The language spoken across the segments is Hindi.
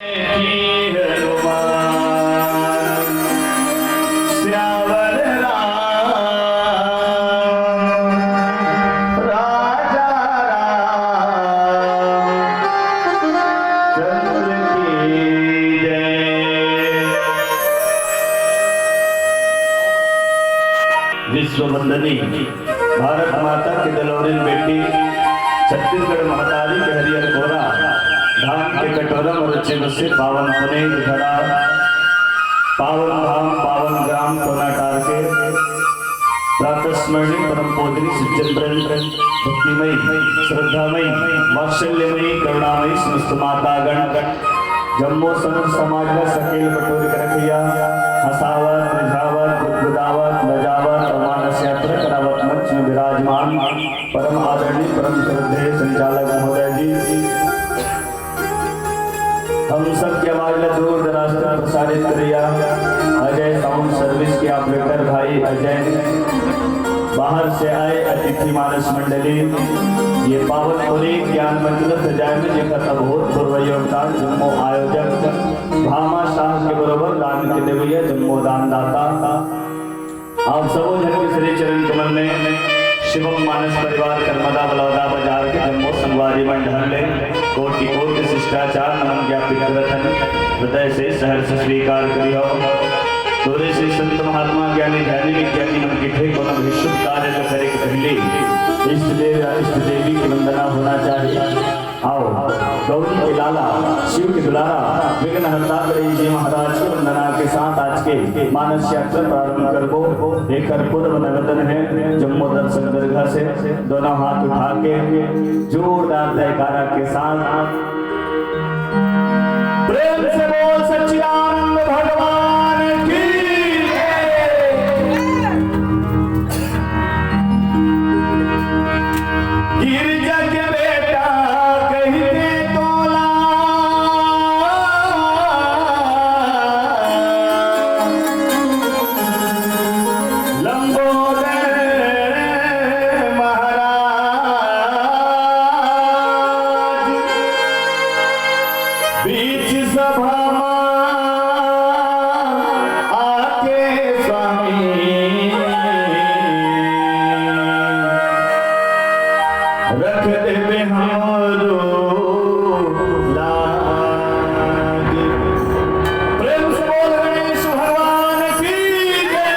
विश्ववंदनी भारत माता की दलोरिन बेटी छत्तीसगढ़ महतारी के हरियर कोरा धाम के कटोरा मरुचिन से पावन पुनीत धरा पावन धाम पावन ग्राम कोनाटार के प्रातस्मरणीय परम पोधनी सज्जन भक्तिमयी श्रद्धामयी वात्सल्यमयी करुणामयी समस्त मातागण जम्मू समस्त समाज में सकेल बटोर कर रखिया हसावत निझावत बुद्बुदावत लजावत और मानस यात्रा करावत मंच में विराजमान परम आदरणीय परम श्रद्धेय संचालक महोदय जी हम सब की आवाज में दूर दराज तक प्रसारित करिया अजय साउंड सर्विस के ऑपरेटर भाई अजय बाहर से आए अतिथि मानस मंडली ये पावन पुनीत ज्ञान मंदिर सजाए में जिनका अभूतपूर्व योगदान जम्मू आयोजक भामा शाह के बरोबर दान के देविया जम्मू दान दाता आप सबों जन के श्री चरण कमल में शिवम मानस परिवार कर्मदा बलौदा बाजार के जम्मू संगवारी मंडल में कोटि कोटि शिष्टाचार नमन ज्ञापित रतन हृदय से सहर्ष स्वीकार करियो तोरे से संत महात्मा ज्ञानी ध्यानी विज्ञानी मन की ठेक और शुभ कार्य तो करे पहले इष्ट देवी की वंदना होना चाहिए। आओ गौरी के लाला शिव के दुलारा विघ्न हरता गणेश जी महाराज की वंदना के साथ आज के मानस यात्रा प्रारंभ करबो। एक कर्पूर निवेदन है जम्मू दर्शन दरगाह से दोनों हाथ उठा के जोरदार जयकारा के साथ प्रेम से बोल सच्चिदानंद भगवान की गिरजा के बेटा कहते तोला लंबोदर महाराज बीच सभा आके स्वामी रख देवे हमरो लाज। प्रेम से बोल गणेश भगवान की जय।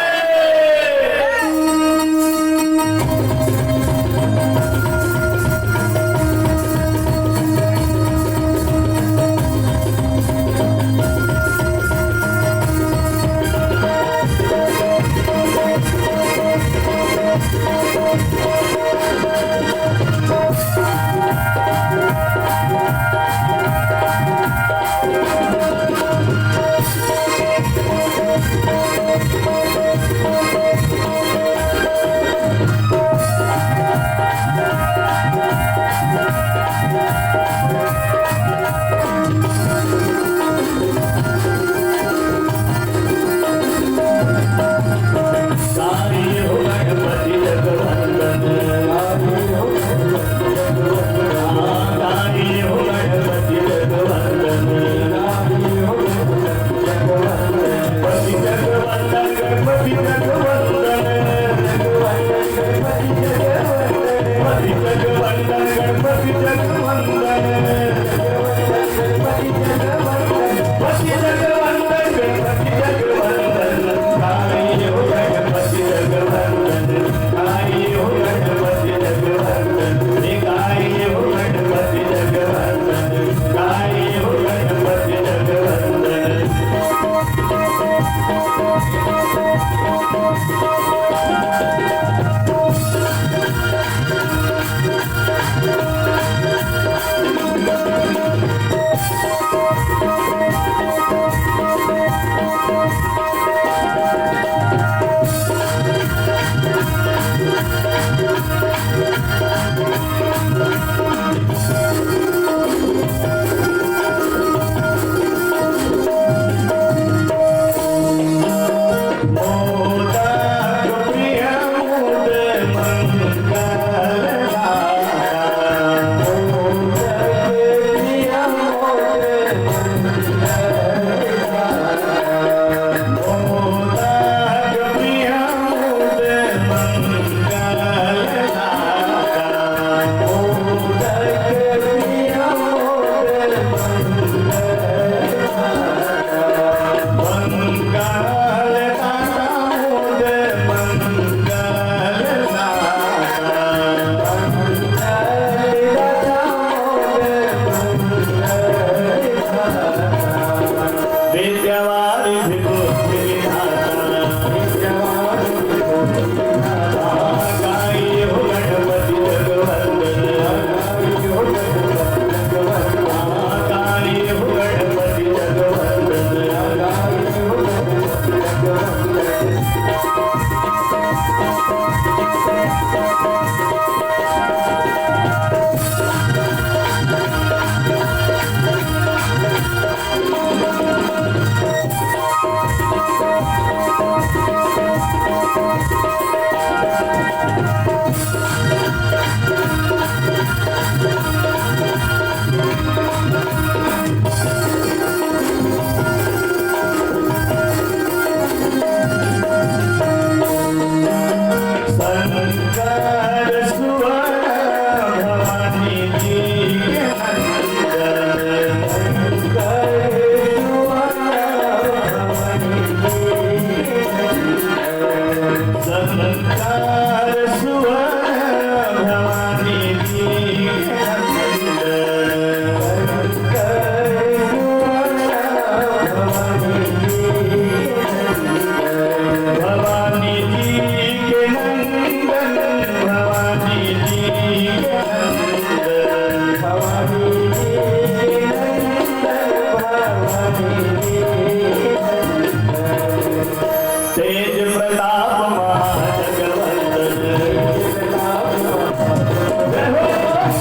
तेज प्रताप महाजगवंदन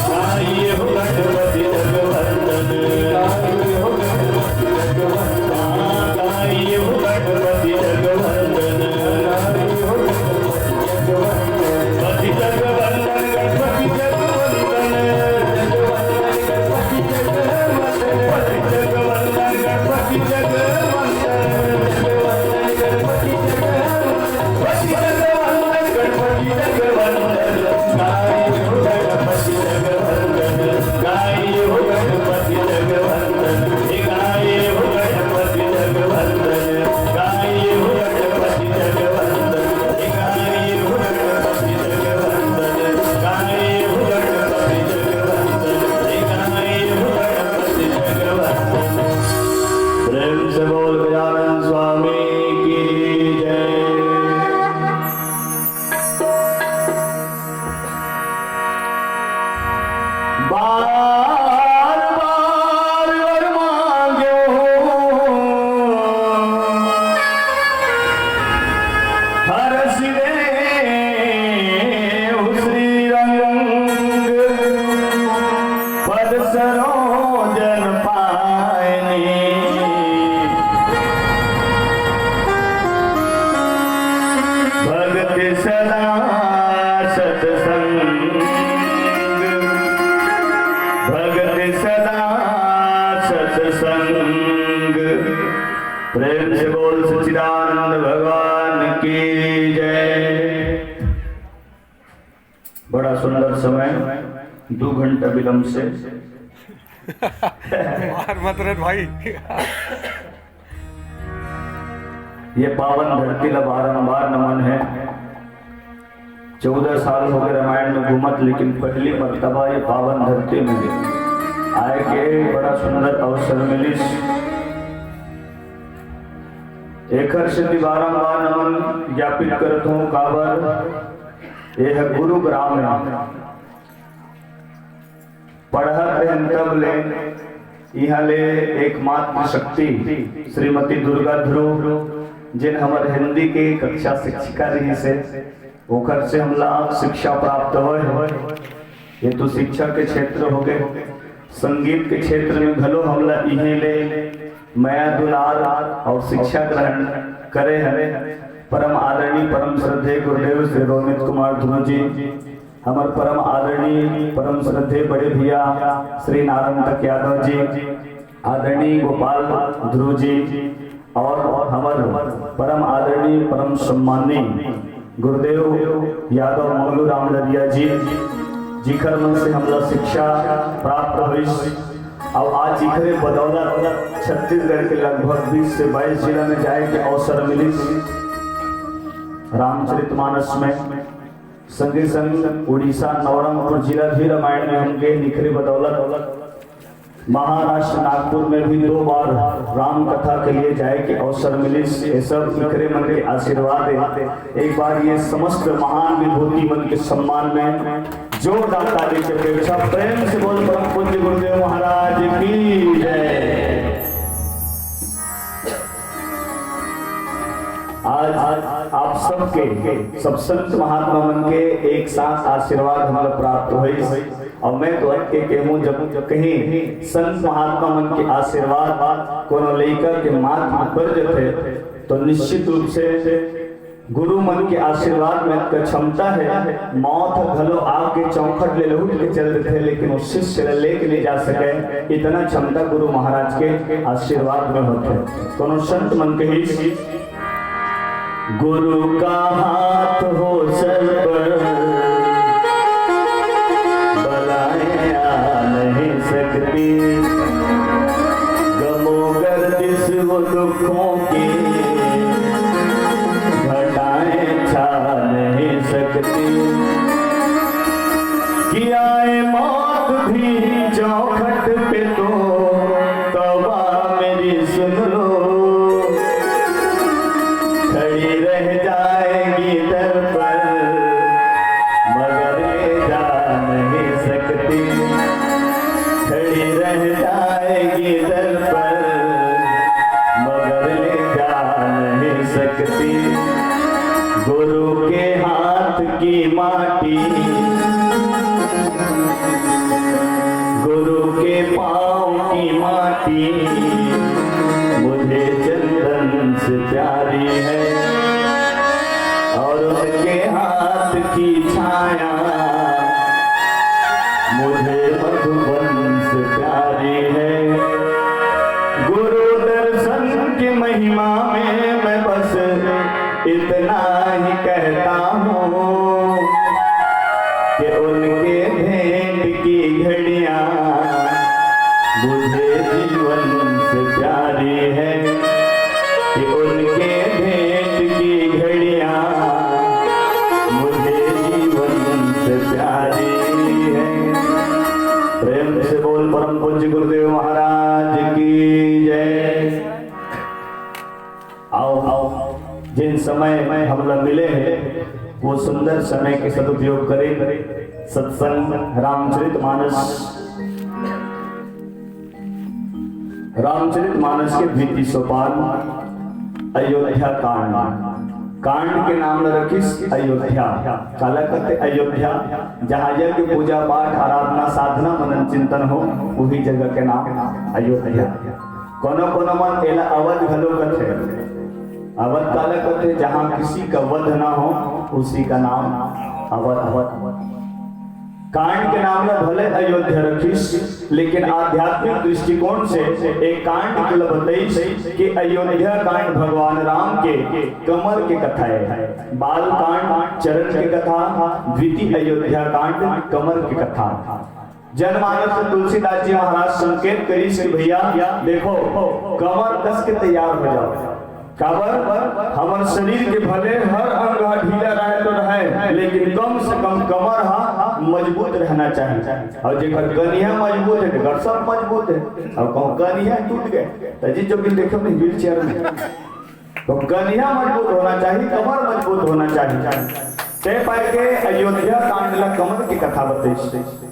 गाइए हो गणपति जगवंदन गाइए हो गणपति जगवंदन पति जगवंदन गणपति जगवंदन पति जगवंदन गणपति प्रेम से बोल सच्चिदानंद भगवान की जय। बड़ा सुंदर समय, 2 घंटा विलंब से मत रे भाई। ये पावन धरती का बारंबार नमन है। 14 साल हो गए रामायण में घूमत, लेकिन पहली मर्तबा ये पावन धरती में आए के बड़ा सुंदर अवसर मिली। एक से बारंबार नमन ज्ञापित करत हूँ। काबर यह गुरुग्राम है। पढ़त रहन तब ले यहाँ ले एकमात्र शक्ति श्रीमती दुर्गा ध्रुव, जिन हमारे हिंदी के कक्षा शिक्षिका रही से ओकर से हमला शिक्षा प्राप्त हो। ये तो शिक्षा के क्षेत्र हो गए। संगीत के क्षेत्र में भलो हमला इहे ले माया दुलार और शिक्षा ग्रहण करे हमें। परम आदरणीय परम श्रद्धेय गुरुदेव श्री रोमित कुमार ध्रुव जी, हमारे परम आदरणीय परम श्रद्धेय बड़े भैया श्री नारायण यादव जी, आदरणीय गोपाल ध्रुव जी, और हमारे परम आदरणीय परम सम्माननीय गुरुदेव यादव मंगलू राम लरिया जी, जिखर मन से हमला शिक्षा प्राप्त हुई। और आज जिखरे बदौलत छत्तीसगढ़ के लगभग 20 से 22 जिला में जाए के अवसर मिली। रामचरितमानस में संगे संग उड़ीसा नवरंगपुर जिला भी रामायण में हम गए निखरे बदौलत। महाराष्ट्र नागपुर में भी 2 बार राम कथा के लिए जाए के अवसर मिली। ये सब निखरे मन के आशीर्वाद है। एक बार ये समस्त महान विभूति मन के सम्मान में जोरदार ताली की अपेक्षा प्रेम से बोल परम पूज्य गुरुदेव महाराज की जय। आज आप सबके सब संत महात्मा मन के एक साथ आशीर्वाद हमारा प्राप्त हुई। और मैं तो के कहूँ जब कहीं संत महात्मा मन के आशीर्वाद कोनो लेकर के मार्ग पर जाते तो निश्चित रूप से गुरु मन के आशीर्वाद में क्षमता है। मौत घलो आके चौखट ले लौट के चल रहे थे, लेकिन वो शिष्य लेके नहीं जा सके। इतना क्षमता गुरु महाराज के आशीर्वाद में होते। कोनो संत मन के ही गुरु का हाथ हो सर पर बलाएं आ नहीं सकती, गमो गर्दिश वो दुखों की नहीं सकती। कि आए मौत भी चौखट पे तो तौबा मेरी सुन लो, खड़ी रह जाएगी दर पर मगर ले जा नहीं सकती। खड़ी रह जाएगी दर पर लगती, गुरु के हाथ की माटी, गुरु के पाँव की माटी मुझे चंदन से प्यारी है, और उनके हाथ की छाया मुझे मधुबन से प्यारी है। गुरु दर्शन की महिमा में मैं बस इतना ही कहता हूँ कि उनके भेंट की घड़ियाँ मुझे जीवन से प्यारी है, कि उनके भेंट की घड़ियाँ मुझे जीवन से प्यारी है। प्रेम से बोल परम पूज्य गुरुदेव महाराज की जय। आओ आओ, जिन समय में हम लोग मिले हैं वो सुंदर समय के सदुपयोग करें। सत्संग रामचरितमानस के द्वितीय सोपान अयोध्या कांड के नाम ने रखी अयोध्या। काला कहते अयोध्या, जहाँ यज्ञ पूजा पाठ आराधना साधना मनन चिंतन हो, वही जगह के नाम अयोध्या। कोनो कोनो मन एला अवध घलो कथे, अवध काला कहते जहाँ किसी का वध ना हो उसी का नाम अवध। कांड के नाम में भले अयोध्या रखीस, लेकिन आध्यात्मिक दृष्टिकोण से एक कांड बताई कि अयोध्या कांड भगवान राम के कमल के कथा है। बाल कांड चरण की कथा, द्वितीय अयोध्या कांड कमल की कथा। जनमानस तुलसीदास जी महाराज संकेत करी भैया देखो कमर कस के तैयार हो जाओ। काबर हमारे शरीर के भले हर अंग ढीला रहे तो रहे, लेकिन कम से कम कमर मजबूत रहना चाहिए। और जेकर कनिया मजबूत है घर सब मजबूत है, और कहूँ कनिया टूट गए तो जी जो भी देखो व्हील चेयर में, तो कनिया मजबूत होना चाहिए, कमर मजबूत होना चाहिए। ते पाए के अयोध्या कांड ला कमर की कथा बताई।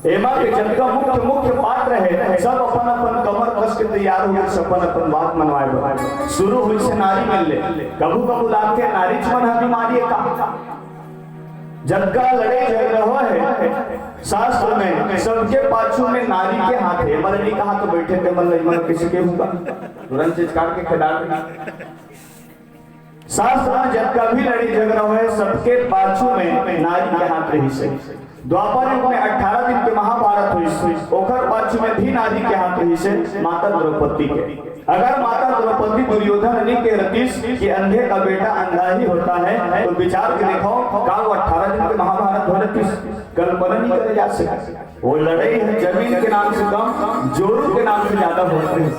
एमा के जन का मुख्य पात्र है, सब अपन अपन कमर कस के तैयार हो गए, अपन अपन बात मनवाए। शुरू हुई से नारी मिल ले, कबू कबू लाके नारी मन बीमारी का जगह लड़े झगड़ रहा है। शास्त्र में सबके पाछू में नारी के हाथ है। मरनी कहा तो बैठे थे मन किसी के होगा तुरंत चित्कार के खिलाफ। शास्त्र में जब कभी लड़ी झगड़ा है सबके पाछू में नारी के हाथ रही से। द्वापर युग में 18 दिन के महाभारत हुई, ओखर पाछू में भी नारी के हाथ रही से माता द्रौपदी के। अगर माता द्रौपदी दुर्योधन नहीं के रतीश कि अंधे का बेटा अंधा ही होता है, तो विचार के देखो का वो 18 दिन के महाभारत हो रतीश कल्पना नहीं करे जा सकती। वो लड़ाई है जमीन के नाम से कम, जोरू के नाम से ज्यादा होती है।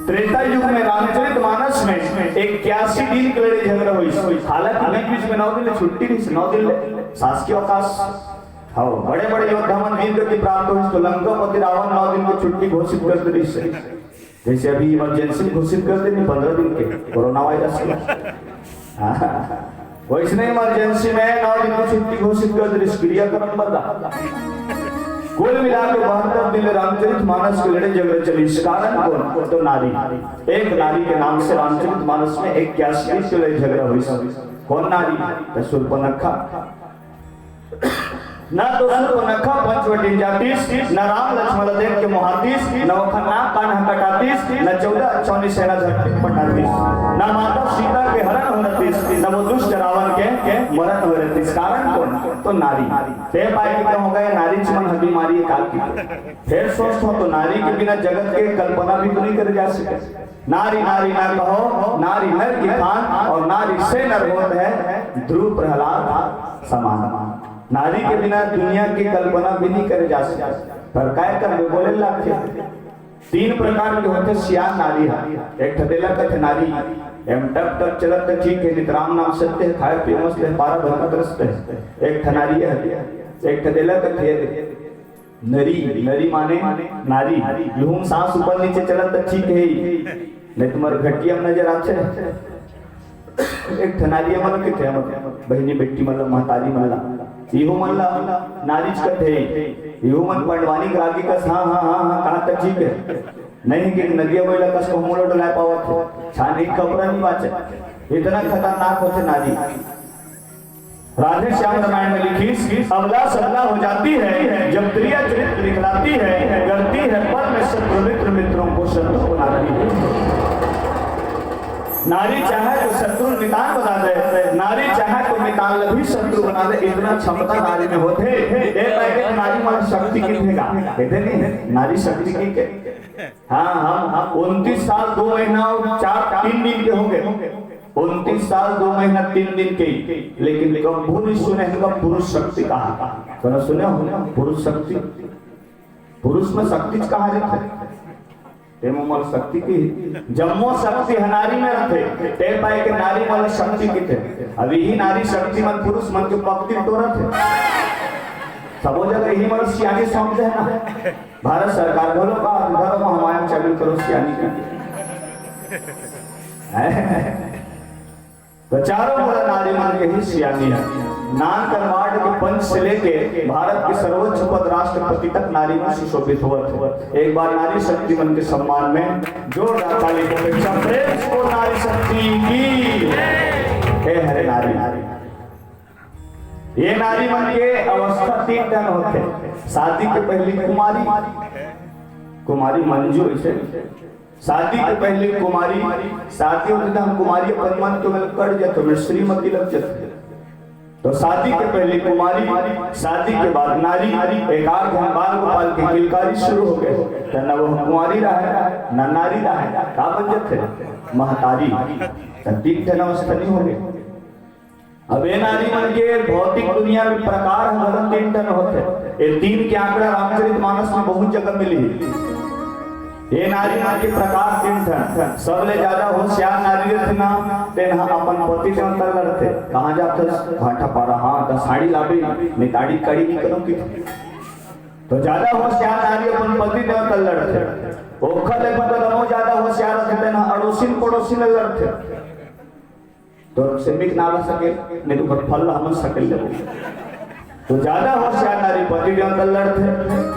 त्रेता युग में रामचरितमानस में 81 दिन के लड़ाई झगड़ा हुई। हालांकि बीच में 9 दिन छुट्टी थी, 9 दिन शासकीय अवकाश। हाँ, बड़े बड़े योद्धा मन वीर गति प्राप्त हुई तो लंकापति रावण 9 दिन की छुट्टी घोषित कर दी। जैसे अभी इमरजेंसी घोषित कर देनी 15 दिन के कोरोना वायरस के, वैसे इमरजेंसी में 9 दिन की छुट्टी घोषित कर दी। क्रियाक्रम बदला। कुल मिलाकर 72 दिन रामचरितमानस के लड़े झगड़े चली। कारण कौन? तो नारी। एक नारी के नाम से रामचरितमानस में 81 दिन के लड़े झगड़ा हुई। कौन नारी? शूर्पणखा। न तो शूर्पणखा पंचवटी जातीस, न राम लक्ष्मण देव के मोहातीस, न वखना कान्हा कटातीस, न 14 अच्छौनी सेना झटके पटातीस, न माता सीता के हरण होतीस, न वो दुष्ट रावण के मरण होतीस। कारण कौन? तो नारी। ते पाए कि हो गए नारी मन हड्डी मारी काल की। फिर सोचो तो नारी के बिना जगत के कल्पना भी तो नहीं कर जा सके। नारी नारी ना कहो, नारी नर की खान, और नारी से नर होत है ध्रुव प्रहलाद समान। नारी के बिना दुनिया की कल्पना भी नहीं करे जा सकती। पर काय कर बोले लाखे 3 प्रकार के होते सियान नारी है। एक ठदेला कथे नारी एम टप टप चलत ठीक है, नितराम नाम सत्य है, खाए पिए मस्त है, पारा भरना ग्रस्त है। एक ठनारी है। एक ठदेला कथे नरी, नरी माने नारी। लूम सांस ऊपर नीचे चलत ठीक है, नहीं तुम्हारे घटिया में नजर आते। एक ठनारी मन के थे बहनी बेटी मतलब महतारी मनला इहो मनला नारीच कथे इहो मन पंडवानी ग्रागी का हाँ हाँ हाँ हाँ कहा तक ठीक है। नहीं कि नदिया बोला कस को मुलो डोलाय पावत हो छानी खबर नहीं बाचे इतना खतरनाक होते नारी। राधे श्याम रामायण में लिखी अबला सबला हो जाती है जब प्रिय चरित्र दिखलाती है, करती है पर में शत्रु मित्र मित्रों को शत्रु बनाती है। नारी चाहे तो शत्रु नितान बना दे, नारी चाहे तो नितान भी शत्रु बना दे, इतना क्षमता नारी में होते। नारी मन शक्ति की देगा कहते नहीं नारी शक्ति की के हाँ हम 29 साल 2 महीना 3 दिन के होंगे, 29 साल 2 महीना 3 दिन के, लेकिन कभी सुने पुरुष शक्ति कहा सुने हो पुरुष शक्ति, पुरुष में शक्ति कहा जाता है मल शक्ति की जम्मो शक्ति नारी में रहते ते पाए के नारी वाला शक्ति की थे। अभी ही नारी शक्ति मन पुरुष मन के पक्ति तोड़त है सबो जगह यही मन सियानी समझे है ना। भारत सरकार बोलो का घर में हमारे चालू करो सियानी का तो चारों बोला नारी मन के ही सियानी है। नान करवाड़ के पंच से लेके भारत के सर्वोच्च पद राष्ट्रपति तक नारी में सुशोभित हुआ था। एक बार नारी शक्ति मन के सम्मान में जोरदार ताली की अपेक्षा प्रेम को नारी शक्ति की हे हरे नारी। ये नारी मन के अवस्था 3 टन होते। शादी के पहले कुमारी मंजू इसे शादी के पहले कुमारी, शादी होती हम कुमारी परिमान तो मैं कट जाते मैं श्रीमती लग जाते। तो शादी के पहले कुमारी, शादी के बाद नारी, एक आध बाल गोपाल की किलकारी शुरू हो गए न वो कुमारी रहा न नारी रहा का बन जाते महतारी 3 टन अवस्था नहीं हो गए। अब ये नारी मन के भौतिक दुनिया में प्रकार 3 टन होते। ये 3 के आंकड़ा रामचरितमानस में बहुत जगह मिली। ये नारी मन के प्रकार 3 टन सबले ज्यादा होशियार नारी रहती ना तेन अपन पति से अंतर लड़ते कहां जाते घाटा पारा हां तो साड़ी लाबे निताड़ी कड़ी नहीं करूं की तो ज्यादा होशियार नारी अपन पति से अंतर लड़ते ओखले बदलमो ज्यादा होशियार रहते ना अड़ोसी पड़ोसी में लड़ते तो सिमिक ना ला सके नहीं तो फल हम सके ले तो ज्यादा होशियार नारी पति के अंदर लड़ते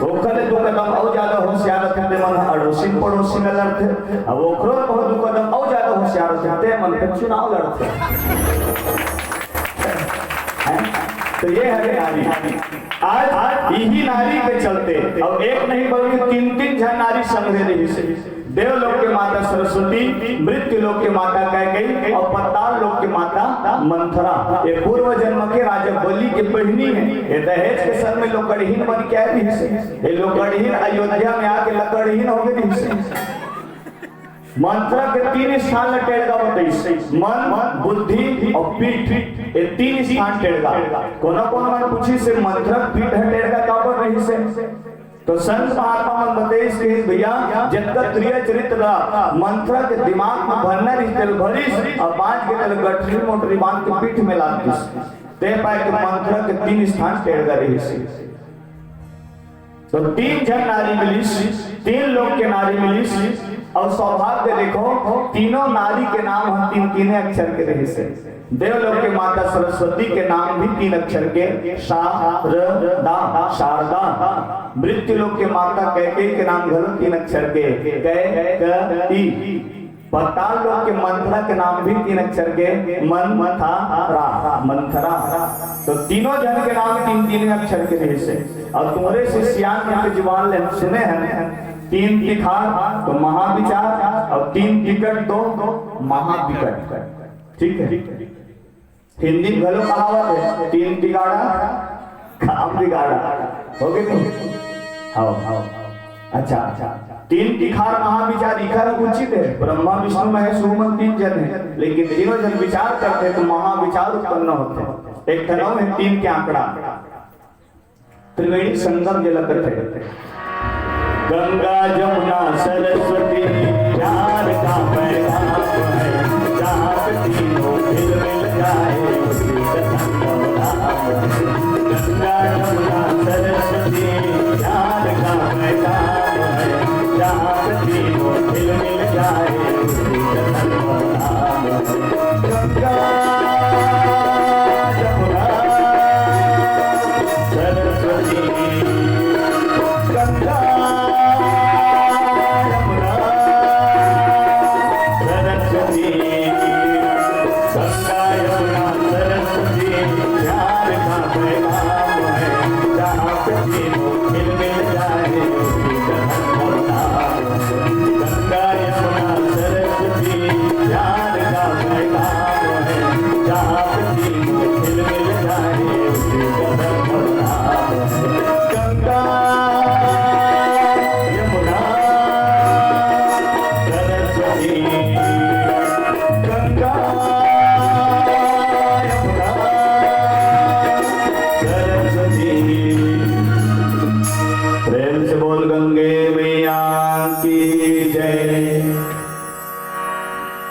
ओखले 2 कदम और ज्यादा होशियार रहते मन अड़ोसी पड़ोसी में लड़ते अब ओखरो बहुत 2 कदम और ज्यादा होशियार रहते मन पे चुनाव लड़ते तो ये है नारी। आज यही नारी के चलते अब एक नहीं बल्कि 3 जन नारी संग रही से देवलोक के माता सरस्वती, मृत्यु लोक के माता कैकेयी और पाताल लोक के माता मंथरा। ये पूर्व जन्म के राजा बलि के बहिनी है। ये दहेज के सर में लोकड़हीन बन के आई थी। ये लोकड़हीन अयोध्या में आके लकड़हीन हो गई थी। मंथरा के 3 स्थान टेड़गा बताइए मन बुद्धि और पीठ ये 3 स्थान टेड़गा कोना मन पूछी से मंथरा पीठ है टेड़गा का पर रही से तो संत महात्मा मन बताइए कि भैया जितना प्रिय चरित्र मंथरा के दिमाग में भरना रिश्ते भरी और 5 के तल गठरी मोटरी बांध के पीठ में लाती ते पाए के मंथरा के 3 स्थान टेड़गा रही से तो 3 जन नारी मिली 3 लोग के नारी मिली और सौभाग्य देखो तीनों नारी के नाम हम 3 अक्षर के रहे से। देवलोक के माता सरस्वती के नाम भी 3 अक्षर के शारदा शारदा। मृत्यु लोक के माता कैकेयी के नाम घर 3 अक्षर के कैकेयी। पाताल लोक के मंथरा के नाम भी 3 अक्षर के मंथरा मंथरा। तो तीनों जन के नाम 3 अक्षर के रहे से। और तुम्हारे शिष्यान के जीवन ले सुने हैं 3 तिखार तो महाविचार और 3 टिकट तो महाविकट। ठीक है हिंदी में भलो कहावत है 3 तिगाड़ा काम बिगाड़ा हो गए नहीं हाँ अच्छा 3 तिखार महाविचार इखार उचित है। ब्रह्मा विष्णु महेश सुमन 3 जन है लेकिन तीनों जन विचार करते तो महाविचार उत्पन्न होते। एक तरह है 3 के आंकड़ा त्रिवेणी संगम जल करते गंगा जमुना सरस्वती प्यार का पैगाम है जहाँ पे तीनों मिल जाए उसी का गंगा जमुना सरस्वती प्यार का पैगाम है जहाँ पे तीनों मिल जाए उसी का गंगा जमुना सरस्वती गंगा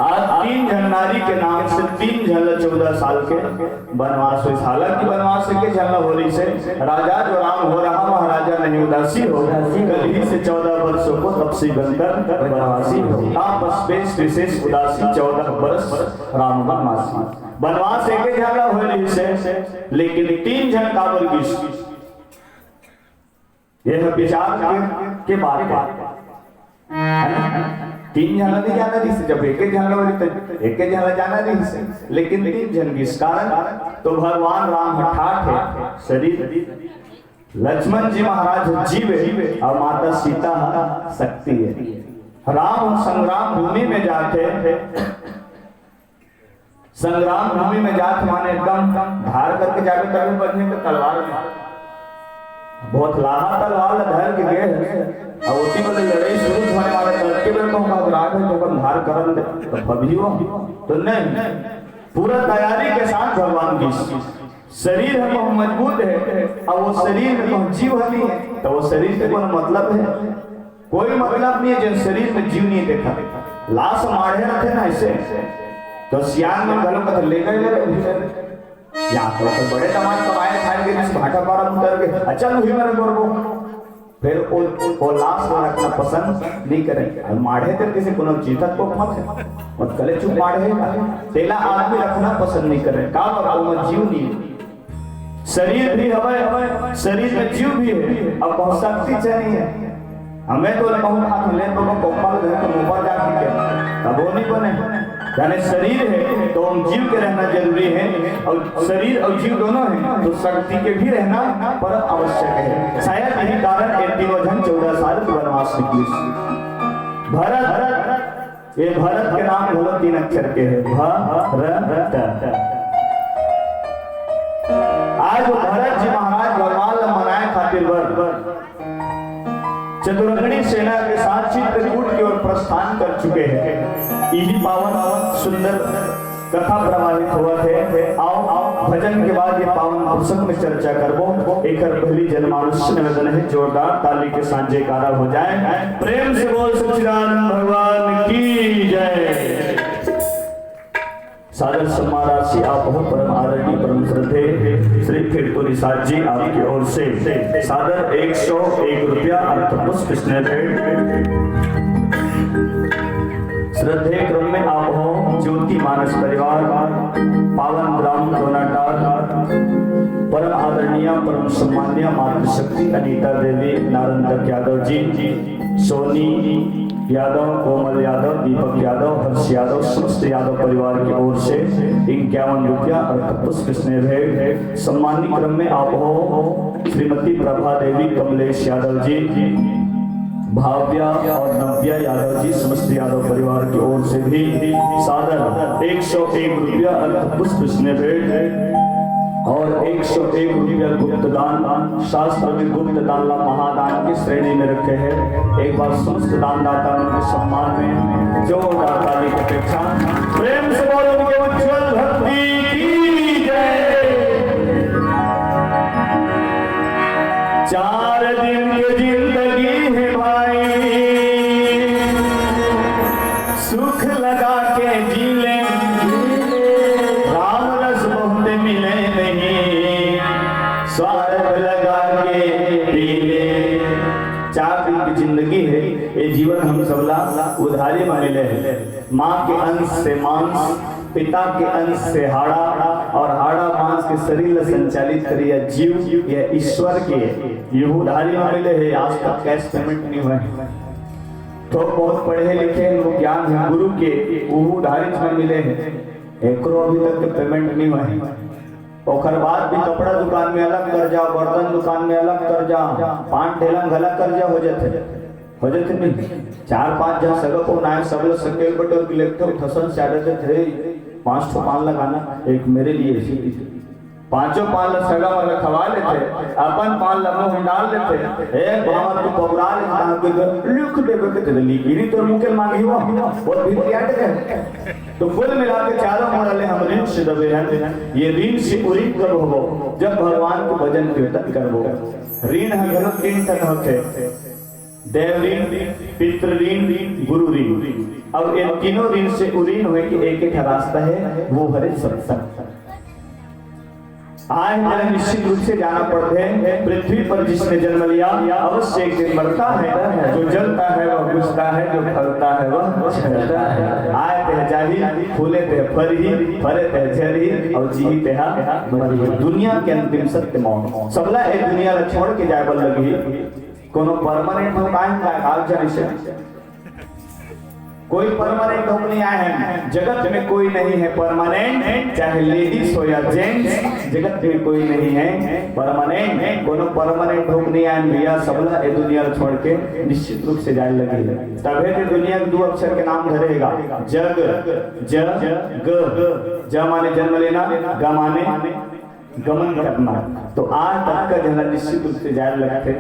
आज 3 जन नारी के नाम से 3 जन 14 साल के वनवास हुई। हालांकि वनवास के जन होली से राजा जो राम हो रहा महाराजा नहीं उदासी हो, कल ही से 14 वर्षों को तपसी बनकर वनवासी हो। बस बेश विशेष उदासी 14 वर्ष राम वनवासी। वनवास एक जन होली से, लेकिन 3 जन काबल की यह विचार के बारे में 3 जन नहीं जाना रही से, जब एक जन वाली तो एक जन जाना रही से, लेकिन 3 जन किस कारण? तो भगवान राम ठाठ है शरीर, लक्ष्मण जी महाराज जीव है और माता सीता शक्ति है। राम संग्राम भूमि में जाते, संग्राम भूमि में जाते माने एकदम धार करके जाके तभी बचने तो तलवार में बहुत लाहा तलवार धर के गए और उसी में लड़ाई शुरू होने वाले तड़के में कहूँगा राग है तो हम धार करन दे तो कभी हो तो नहीं, पूरा तैयारी के साथ भगवान की शरीर है बहुत मजबूत है और वो शरीर में बहुत जीव नहीं है, तो वो शरीर से कोई मतलब है? कोई मतलब नहीं है। जिन शरीर में जीव नहीं देखा लाश मारे रखे ना ऐसे, तो सियान में घरों का ले गए या तो बड़े तमाम कमाए खाएंगे जिस भाटा पारा उतर के अच्छा नहीं मेरे को फिर वो लाश को रखना पसंद नहीं करें। माढ़े तक किसी को जीतत को मत है और कले चुप माढ़े तेला आदमी रखना पसंद नहीं करें। का और जीव नहीं, शरीर भी हवे, शरीर में जीव भी है और बहुत शक्ति चाहिए है। हमें तो बहुत हाथ ले तो कोपा घर के मुंह पर जाके तब वो नहीं बने। यानी शरीर है तो हम जीव के रहना जरूरी है, और शरीर और जीव दोनों हैं तो शक्ति के भी रहना पर आवश्यक है। शायद यही कारण ये 3 जन 14 साल वनवास निकली। भरत, ये भरत के नाम बोलो 3 अक्षर के है, भरत। आज भरत जी महाराज भगवान मनाए खातिर चतुरंगणी सेना के साथ चित्रकूट की ओर प्रस्थान कर चुके हैं। यही पावन सुंदर कथा प्रवाहित हुआ है। आओ भजन के बाद ये पावन अवसर में चर्चा करबो। एक पहली जनमानस निवेदन है, जोरदार ताली के साथ जयकारा हो जाए। प्रेम से बोल सच्चिदानंद भगवान की जय। सादर सम्मान राशि आप बहुत परम आदरणीय परम श्रद्धेय श्री कीर्तनी साथ जी आपकी ओर से सादर 101 रुपया अर्थपुष्प स्नेह श्रद्धेय क्रम में आप हो ज्योति मानस परिवार पावन ग्राम कोनाटार परम आदरणीय परम सम्मान्य मातृशक्ति अनीता देवी नारंदक यादव जी, सोनी यादव, कोमल यादव, दीपक यादव, हर्ष यादव, समस्त यादव परिवार की ओर से 51 रुपया अर्थपुष्प स्नेह। सम्मानित क्रम में आप हो श्रीमती प्रभा देवी, कमलेश यादव जी, भाव्या और नव्या यादव जी, समस्त यादव परिवार की ओर से भी सादर 101 रुपया अर्थपुष्प स्नेह और 101 रुपया गुप्त दान। शास्त्र में गुप्त दान महादान की श्रेणी में रखे हैं। एक बार समस्त दानदाताओं के सम्मान में जोरदार ताली की अपेक्षा प्रेम से बोलो उनके उज्जवल भक्ति की जय। 4 दिन की जिंदगी है भाई, सुख लगा के जी ले, राम रस बहुत मिले नहीं, स्वार्थ लगा के पी ले। 4 दिन की जिंदगी है, ये जीवन हम सबला उधारी मान ले। माँ के अंश से मांस, पिता के अंश से हाड़ा, और हाड़ा मांस के शरीर संचालित करिए जीव, ये ईश्वर के ये उधारी मान ले है। आज तक कैश पेमेंट नहीं हुआ है, तो बहुत पढ़े लिखे लोग ज्ञान है गुरु के वो उधारी में मिले हैं, एक अभी तक पेमेंट नहीं हुआ है। और बाद भी कपड़ा दुकान में अलग कर जाओ, बर्तन दुकान में अलग कर जाओ, पान ठेला में अलग कर जाओ, हो जाते नहीं। 4-5 जन सगो को ना सब लोग संकेल बटोर के लेते ठसन से आते थे 5 ठो पान लगाना, एक मेरे लिए 5 पान सगा वाला खवा लेते, अपन पान लगा डाल लेते, एक बाबा को पकड़ा लेते, लिख देवे के लिखी तो मुके मांगी हुआ और भी याद है। तो कुल मिला के चारों मरले हम ऋण से दबे हैं। ये ऋण से उरी कब हो जब भगवान को भजन कीर्तन करबो। ऋण है घरों 3 तरह होते, देव ऋण, पितृ ऋण, गुरु ऋण। अब इन तीनों ऋण से उऋण हुए कि एक एक रास्ता है, वो हरे सत्संग। आए हमें निश्चित रूप से जाना पड़ते हैं। पृथ्वी पर जिसने जन्म लिया अवश्य एक दिन मरता है। जो जलता है वह बुझता है, जो फलता है वह झड़ता है। आए ते जाही, फूले ते फरी, फरे ते झरी, और जीही ते मरी। दुनिया के अंतिम सत्य मौत। सबला एक दुनिया छोड़ के जाए बल लगी, कोनो परमानेंट हो काहे का काल जाने से कोई परमानेंट होक नहीं आए हैं। जगत में कोई नहीं है परमानेंट, चाहे लेडीज हो या जेंट्स, जगत में कोई नहीं है परमानेंट। कोनो परमानेंट होक नहीं आए भैया, सबला ए दुनिया छोड़ के निश्चित रूप से जाए लगे। तबे तो दुनिया के 2 अक्षर के नाम धरेगा, जग, ज ग। ज माने जन्म लेना, ग माने गमन करना। तो आज तक का जन्म निश्चित रूप से जाए लगते।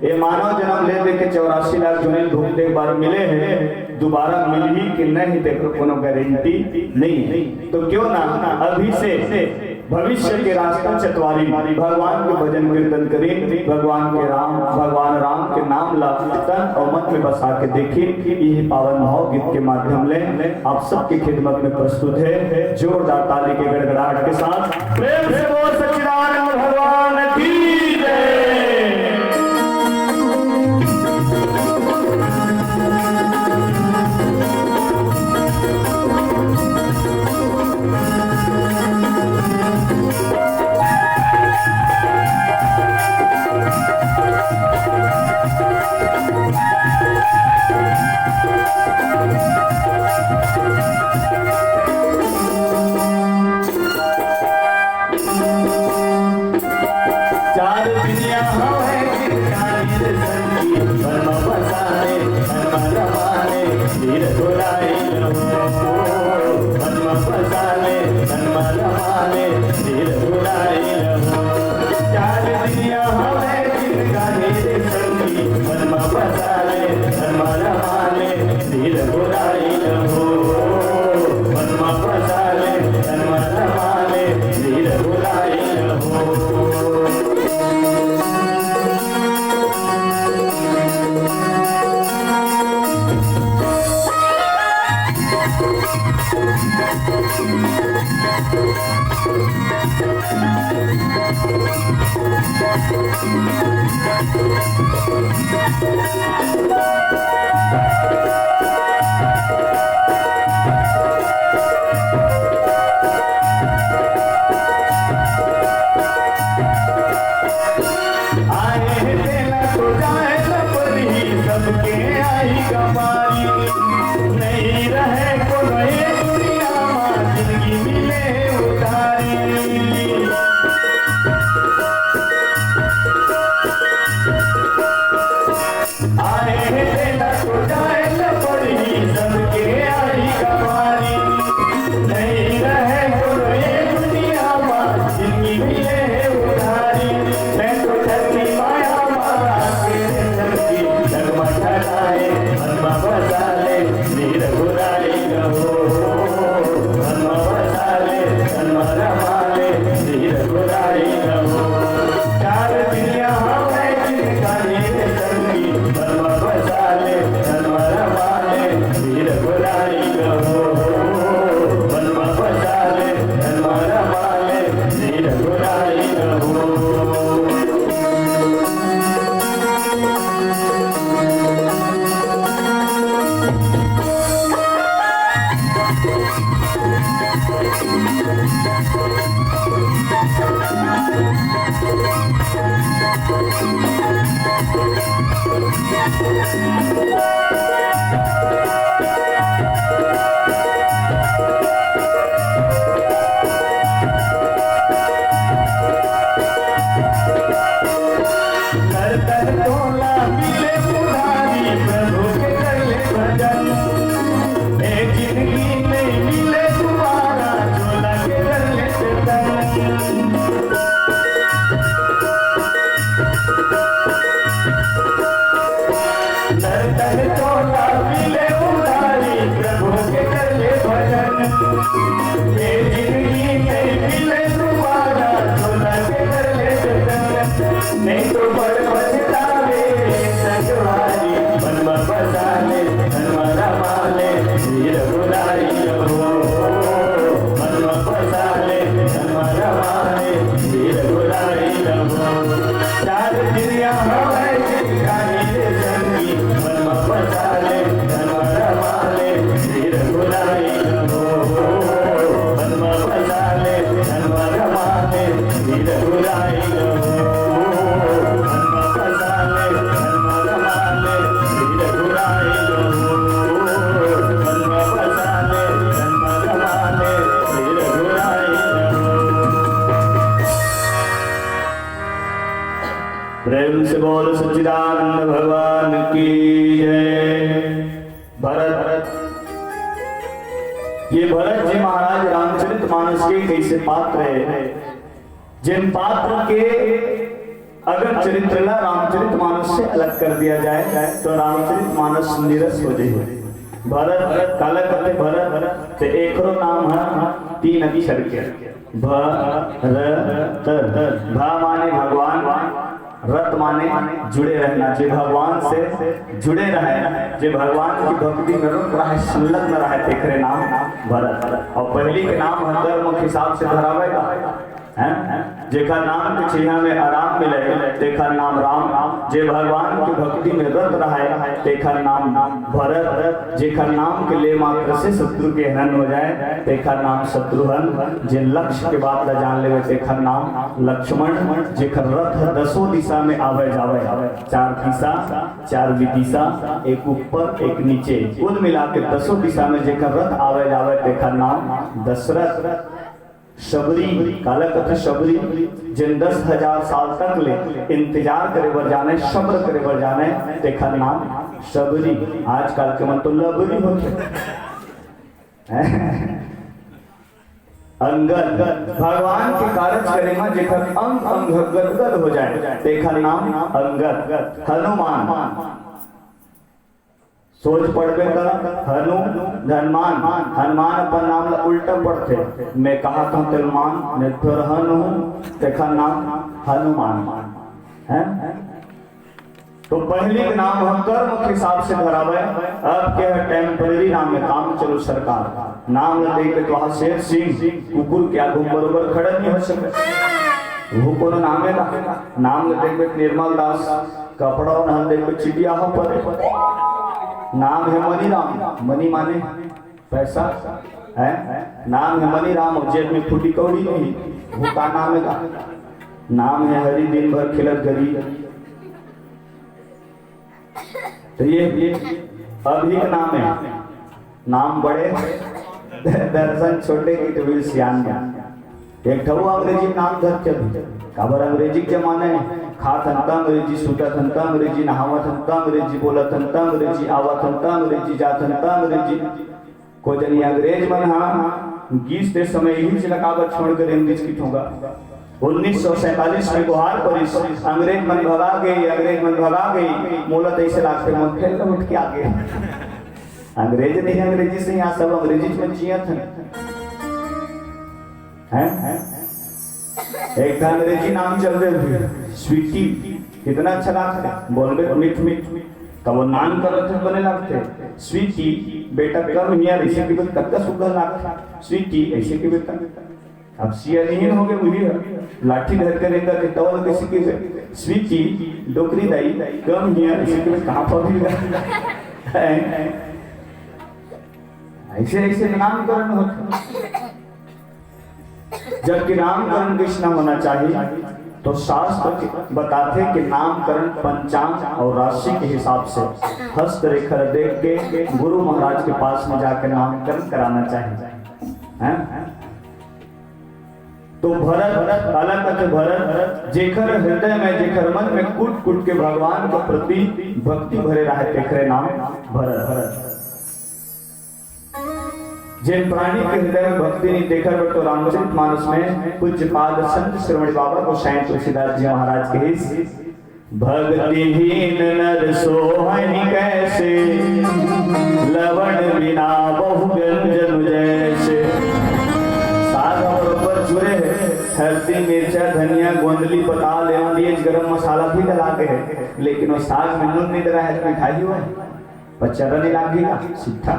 ये मानव जन्म ले दे के 84 लाख जोने ढूंढते एक बार मिले हैं, दोबारा मिल ही कि नहीं देखो कोनो गारंटी नहीं है। तो क्यों ना अभी से भविष्य के रास्ता चतवारी, भगवान के भजन कीर्तन करें, भगवान राम के नाम ला तन और मन में बसा के देखिए। यही पावन भाव गीत के माध्यम ले आप सबकी खिदमत में प्रस्तुत है। जोरदार ताली के गड़गड़ाहट के साथ प्रेम से बोल सच्चिदानंद भगवान की जय। दर ये भरत जी महाराज रामचरितमानस के कैसे पात्र है, जिन पात्र के अगर चरित्र ला रामचरितमानस से अलग कर दिया जाए तो रामचरितमानस निरस हो जाए। भरत काला कहते भरत ते एकरो नाम है 3 अक्षर के भरत। भा माने भगवान, रत माने जुड़े रहना, जो भगवान से जुड़े रहे, जो भगवान की भक्ति में रहे, संलग्न रहे, तेखरे नाम भरत। और पहली के नाम कर्म के हिसाब से धरावेगा जेखर नाम के छिया में आराम मिले तेखर नाम राम, जे भगवान की भक्ति में रत रहे तेखर नाम भरत, जेखर नाम के ले मात्र से शत्रु के हरण हो जाए तेखर नाम शत्रुघ्न, जे लक्ष्य के बात ला जान लेवे तेखर नाम लक्ष्मण, जेखर रथ 10 दिशा में आवे जावे, 4 दिशा 4 विदिशा, एक ऊपर एक नीचे, कुल मिला के 10 दिशा में जेखर रथ आवे जावे तेखर नाम दशरथ। शबरी काला कथा शबरी, जिन 10,000 साल तक ले इंतजार करे बर जाने, सब्र करे बर जाने तेखर नाम शबरी। आजकल के मन तो लबरी होते। अंगद भगवान के कार्य करे में जेखर अंग अंग गदगद हो जाए तेखर नाम अंगद। हनुमान सोच पढ़बे कर हनु धनमान, हनुमान अपन नाम ला उल्टा पढ़ते, मैं कहा था तिलमान ने फिर हनु देखा नाम हनुमान है। तो पहली के नाम हम कर्म के हिसाब से धरावे, अब के टेम्परेरी नाम में काम चलो सरकार नाम ला देके तो वहां शेर सिंह कुकुर क्या घूम बरोबर खड़ा नहीं हो सके, वो कोनो नाम है नाम ला देके निर्मल दास कपड़ा नाम देके चिड़िया हो पर नाम है मनी राम, मनी माने पैसा है, नाम है मनी राम, जेब में फूटी कौड़ी नहीं, वो का नाम है का नाम है हरी दिन भर खिलत गरी। तो ये अभी का नाम है, नाम बड़े दर्शन छोटे की टवील सियान एक ठो अंग्रेजी नाम धरते काबर अंग्रेजी के माने खात हंता अंग्रेजी, सूतत हंता अंग्रेजी, नहावत हंता अंग्रेजी, बोलत हंता अंग्रेजी, आवत हंता अंग्रेजी, जात हंता अंग्रेजी। को जनी अंग्रेज मन हाँ गीस ते समय ही चिलकावत छोड़कर इंग्लिश की ठोंगा। 1947 में गुहार परिस अंग्रेज मन भगा गई, अंग्रेज मन भगा गई, मोलत ऐसे लागते मन फिर उठ के आगे अंग्रेज नहीं, अंग्रेजी से यहाँ सब अंग्रेजी में जियत हैं। एक अंग्रेजी नाम चल रहे थे स्वीटी, कितना अच्छा लगता है बोलबे मीठ मीठ, तब वो नाम करते बने लगते स्वीटी बेटा कम हिया ऐसे के बेटा कत्ता सुंदर लगता स्वीटी ऐसे के बेटा। अब सियानीन हो गए वही लाठी धर कर रेंगा के तौल किसी के स्वीटी डोकरी दाई कम हिया ऐसे के कहां पर भी ऐसे ऐसे नामकरण होता। जबकि नामकरण किस न होना चाहिए तो शास्त्र बताते कि नामकरण पंचांग और राशि के हिसाब से हस्तरेखा देख के गुरु महाराज के पास में जाकर नामकरण कराना चाहिए हैं? तो भरत अलग कथे भरत जेखर हृदय में जेखर मन में कुट कुट के भगवान के प्रति भक्ति भरे रहे तेखरे नाम भरत। जिन प्राणी के हृदय में भक्ति नहीं देखा तो रामचरितमानस में पूज्यपाद संत श्रवण बाबा को साईं तुलसीदास जी महाराज के भक्तिहीन नर सोहनि कैसे, लवण बिना बहु व्यंजन जैसे। साग बरोबर जुड़े हल्दी मिर्चा धनिया गोंदली पताल एवं गरम मसाला भी डला के है, लेकिन वो साग में नून नहीं डला है तो मिठाई हुआ पचरा नहीं लागेगा सीधा।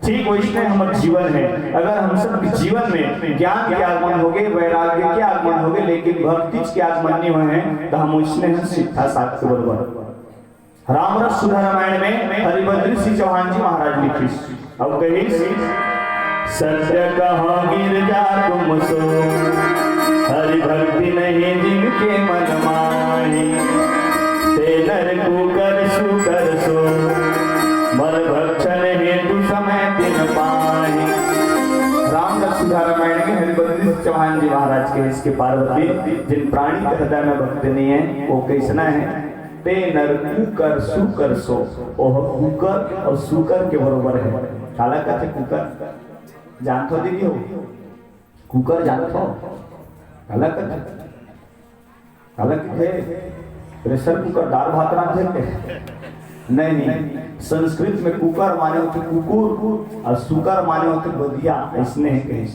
ठीक वैसे हमारा जीवन है, अगर हम सब जीवन में ज्ञान के आगमन हो गए, वैराग्य के आगमन हो गए, लेकिन भक्ति के आगमन नहीं हुए हैं तो हम उसने सीधा साथ के बराबर। रामरस सुधा रामायण में हरिभद्र सिंह चौहान जी महाराज लिखी अब कही सत्य कहो गिरजा तुम सो, हरि भक्ति नहीं जिनके मन माही, ते नर कुकर सुकर सो, मल भक्षण हेतु समय दिन पाही। रामरस सुधा रामायण के हरिभद्र चौहान जी महाराज के इसके पार्वती जिन प्राणी के हृदय में भक्ति नहीं है वो कैसना है ते नर कुकर सुकर सो ओह कुकर और सुकर के बरोबर है। काला कहते कुकर जानते हो दीदी हो कुकर जानते हो काला कहते काला कहते प्रेशर कुकर दाल भात रांधते नहीं संस्कृत में कुकर माने होते कुकुर और सुकर माने होते बदिया स्नेह के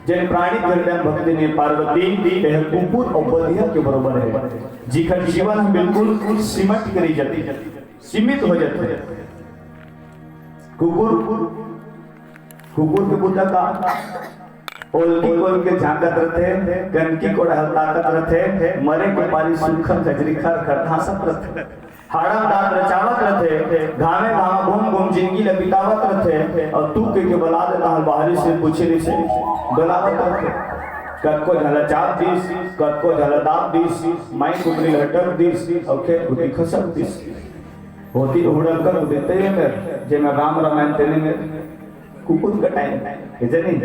जैन प्राणी हृदय भक्ति ने पार्वती यह कुकुर और बदिया के बरोबर है जिखर जीवन बिल्कुल सिमट करी जाती सीमित हो जाते कुकुर कुकुर के बुद्धा का ओल्डी कोल के झांकत रहते गंदगी को हल्ताकत रहते मरे के पारी सुखर खजरी खर खर धासत रहते हाड़म दांत रचावत रहते घामे घामा घूम घूम जिंदगी ले बितावत रहते और तू के बला देता हूं बाहरी से पूछे से बनावत रहते कद को झला चाप दिस कद को झला दाब दिस माई कुकरी हटक दिस और खेत कुटी खसक दिस होती उड़ल कर देते हैं मेरे जे मैं राम रामायण तेने में कुकुर का टाइम है नहीं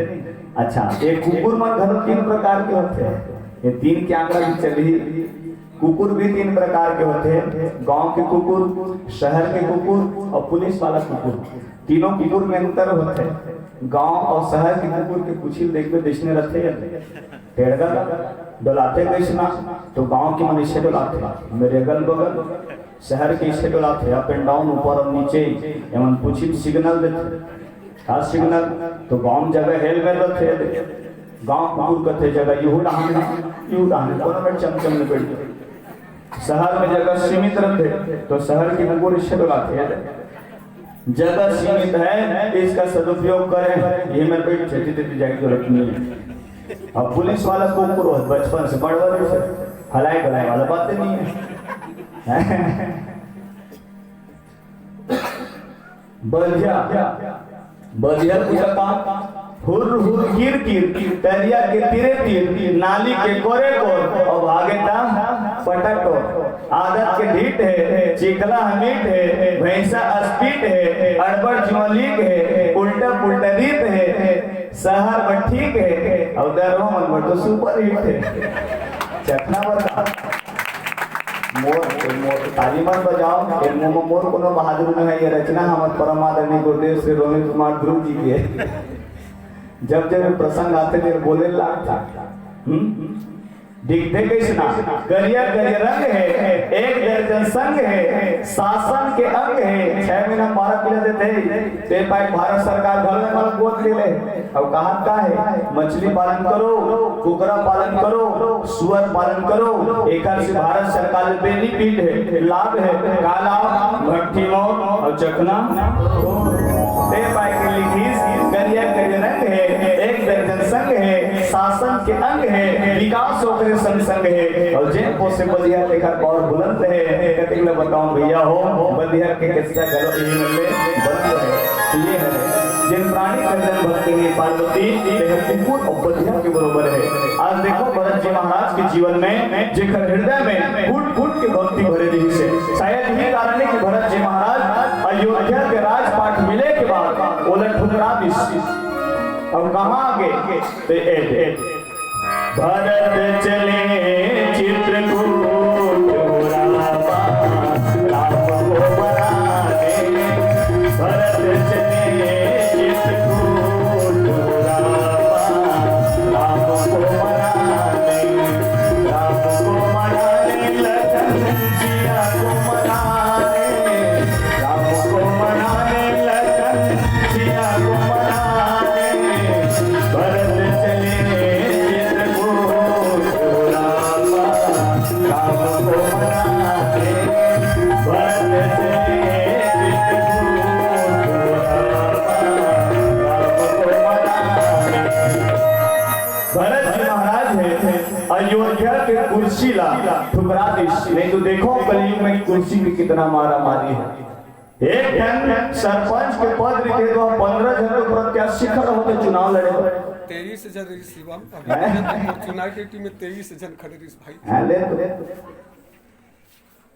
अच्छा एक कुकुर मन घर तीन प्रकार के होते हैं ये तीन क्या आंकड़ा चली कुकुर भी तीन प्रकार के होते हैं गांव के कुकुर शहर के कुकुर और पुलिस वाला कुकुर तीनों कुकुर में अंतर होते हैं गांव और शहर के कुकुर के कुछ ही देख में दिखने रहते हैं डोलाते कैसना तो गांव के मनुष्य डोलाते मेरे अगल बगल शहर के इसे डोलाते अप एंड डाउन ऊपर और नीचे एवं पूछी सिग्नल देते खास सिग्नल तो गांव जगह हेलमेट रहते गांव कुकुर कहते जगह यूं डाहने कोनो में चमचम में बैठ शहर में जगह सीमित रहते तो शहर के कुकुर इससे डोलाते हैं जगह सीमित है इसका सदुपयोग करें ये मैं बैठ छेती जाएगी जरूरत नहीं है अब पुलिस वाला कुकुर बचपन से बड़बड़ से हलाई गलाई वाला बात नहीं है बजिया पूछा काम हुर हुर गिर गिर तरिया के तीरे तीर नाली के कोरे को और भागे ता पटको आदत के ढीठ है चिकला हमीट है भैंसा अस्पीट है अड़बड़ जुमलीक है उल्टा पुल्टा रीत है शहर में ठीक है और दरवा मन में तो सुपर हिट है चखना बता मोर तालीमान बजाओ ये मोर कोनो बहादुर न है ये रचना हमर परम आदरणीय गुरुदेव श्री रोहित कुमार ध्रुव जी के जब जब प्रसंग आते थे बोले लगता दिखते कैसना करिया करिया रंग है एक दर्जन संग है शासन के अंग है 6 महीना 12 पिला देते ते पाई भारत सरकार घर में माल गोद ले ले अब कहा का है मछली पालन करो कुकरा पालन करो सुअर पालन करो एकर से भारत सरकार के बेनिफिट है लाभ है काला भट्टी मौत और चखना ते पाई के लिखिस करिया करिया रंग है एक दर्जन संग है शासन के अंग है विकास होकर संग है और जैन पोसे बलिया लेकर और बुलंद है कहते हैं बताऊं भैया हो बलिया के किस्सा करो यही मिले बंद है तो ये है जिन प्राणी कल्याण भक्ति में पार्वती कुकुर और बलिया के बरोबर है आज देखो भरत जी महाराज के जीवन में जेकर हृदय में फूट फूट के भक्ति भरे दी से शायद यही कारण है कि भरत जी महाराज अयोध्या के राजपाट मिले के बाद उलट ठुकरा दी और कहां आगे भरत चले चित्रकूट राम को बनाने भरत चले चित्रकूट राम को बनाने लखन जिया को मनाने राम को मनाने लखन जिया को मनाने भरत चले अयोध्या के कुर्सी ला ठुकरा दी नहीं तो देखो कलयुग में कुर्सी की कितना मारा मारी है एक जन सरपंच के पद रखे तो 15 जन प्रत्याशी खड़े होते चुनाव लड़े 23 जन शिवम चुनाव की टीम में 23 जन खड़े भाई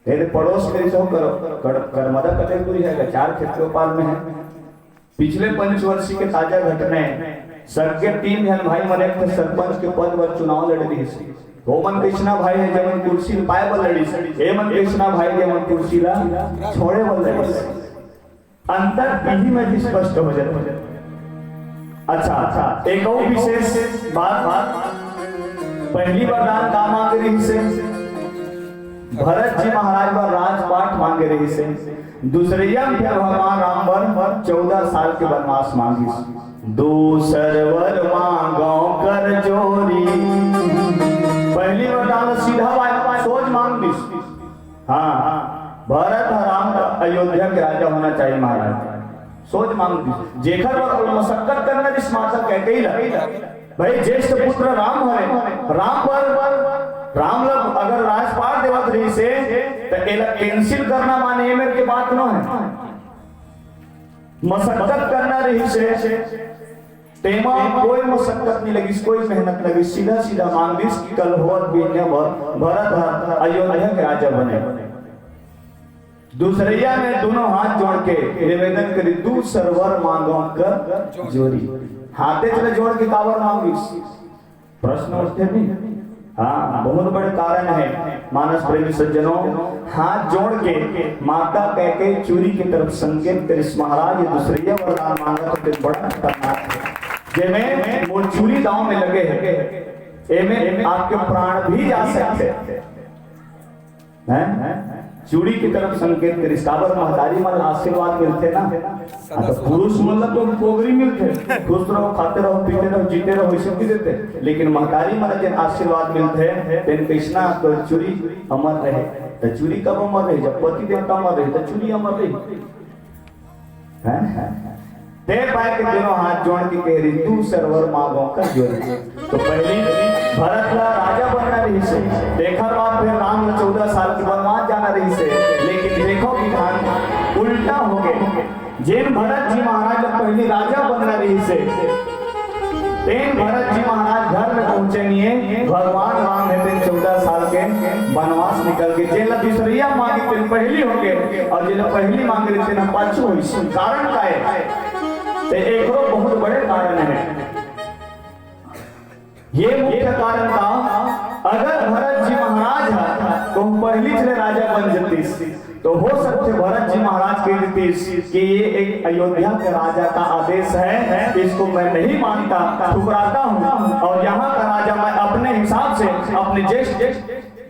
ले पड़ोस में जो करो कर्मदा कटेपुरी है 4 खेतोपाल में है पिछले पंचवर्षीय के ताजा घटना है सबके 3 जन भाई मरे थे सरपंच के पद पर चुनाव लड़ रही वो मन कृष्णा भाई है जमन कुर्सी पाए बल लड़ी, ए मन कृष्णा भाई जमन कुर्सी ला छोड़े बल लड़ी। अंतर विधि में भी स्पष्ट हो जाए। अच्छा एक और विशेष बात, पहली वरदान का मांगे रही से भरत जी महाराज पर राजपाट मांगे रही से, दूसरिया फिर भगवान राम पर 14 साल के वनवास मांगी। दूसर वर मांगो कर जोरी, पहली वरदान सीधा बात सोच मांग दी। हाँ भरत राम अयोध्या के राजा होना चाहिए महाराज, सोच मांग दी। जेकर पर मशक्कत करना इस माता कहते ही भाई ज्येष्ठ पुत्र राम है, राम पर राम लोग अगर राजपाट देवत रही से तो एला कैंसिल करना माने ये मेरे के बात न है, मशक्कत करना रही से तेमा कोई मशक्कत नहीं लगी, कोई मेहनत लगी, सीधा सीधा मांग दी कि कल होत बीने भरत अयोध्या के राजा बने। दूसरिया ने दोनों हाथ जोड़ के निवेदन करी, तू सरवर मांगो कर जोरी, हाथे चले जोड़ के कावर मांगी। प्रश्न उठते नहीं। हाँ बहुत बड़े कारण है मानस प्रेमी सज्जनों, हाथ जोड़ के माता कह के चूरी की तरफ संकेत करिस महाराज, ये दूसरिया वरदान मांगा तो फिर बड़ा खतरनाक है। जेमें वो चूरी दांव में लगे हैं, एमें आपके प्राण भी जा सकते हैं। चूड़ी की तरफ संकेत करिस, काबर महतारी मन आशीर्वाद मिलते ना, तो पुरुष मतलब तो पोगरी मिलते, खुश रहो, खाते रहो, पीते रहो, जीते रहो, ये सब भी देते, लेकिन महतारी मन जन आशीर्वाद मिलते हैं तेन कृष्णा तो चूड़ी अमर रहे। तो चूड़ी कब अमर रहे? जब पति देवता अमर रहे तो चूड़ी अमर रही है। ते पाए के दोनों हाथ जोड़ के कह रही, तू सरवर मांगो कर जोरी। तो पहली भरत ला राजा बनना रही से, देखा बात फिर राम 14 साल की वनवास जाना रही से, लेकिन देखो विधान उल्टा हो गए। जिन भरत जी महाराज पहली राजा बनना रही से, तेन भरत जी महाराज घर में पहुंचे नहीं है, भगवान राम ने 14 साल के वनवास निकल के जेल दूसरिया मांगी तेन पहली हो गए, और जेल पहली मांग रही तेन पाछू हुई। कारण का है एक बहुत बड़े कारण है, ये मुख्य कारण था अगर भरत जी महाराज है तो पहली चले राजा बन जाती, तो हो सकते भरत जी महाराज कह देते कि ये एक अयोध्या के राजा का आदेश है, इसको मैं नहीं मानता, ठुकराता हूँ, और यहाँ का राजा मैं अपने हिसाब से अपने ज्येष्ठ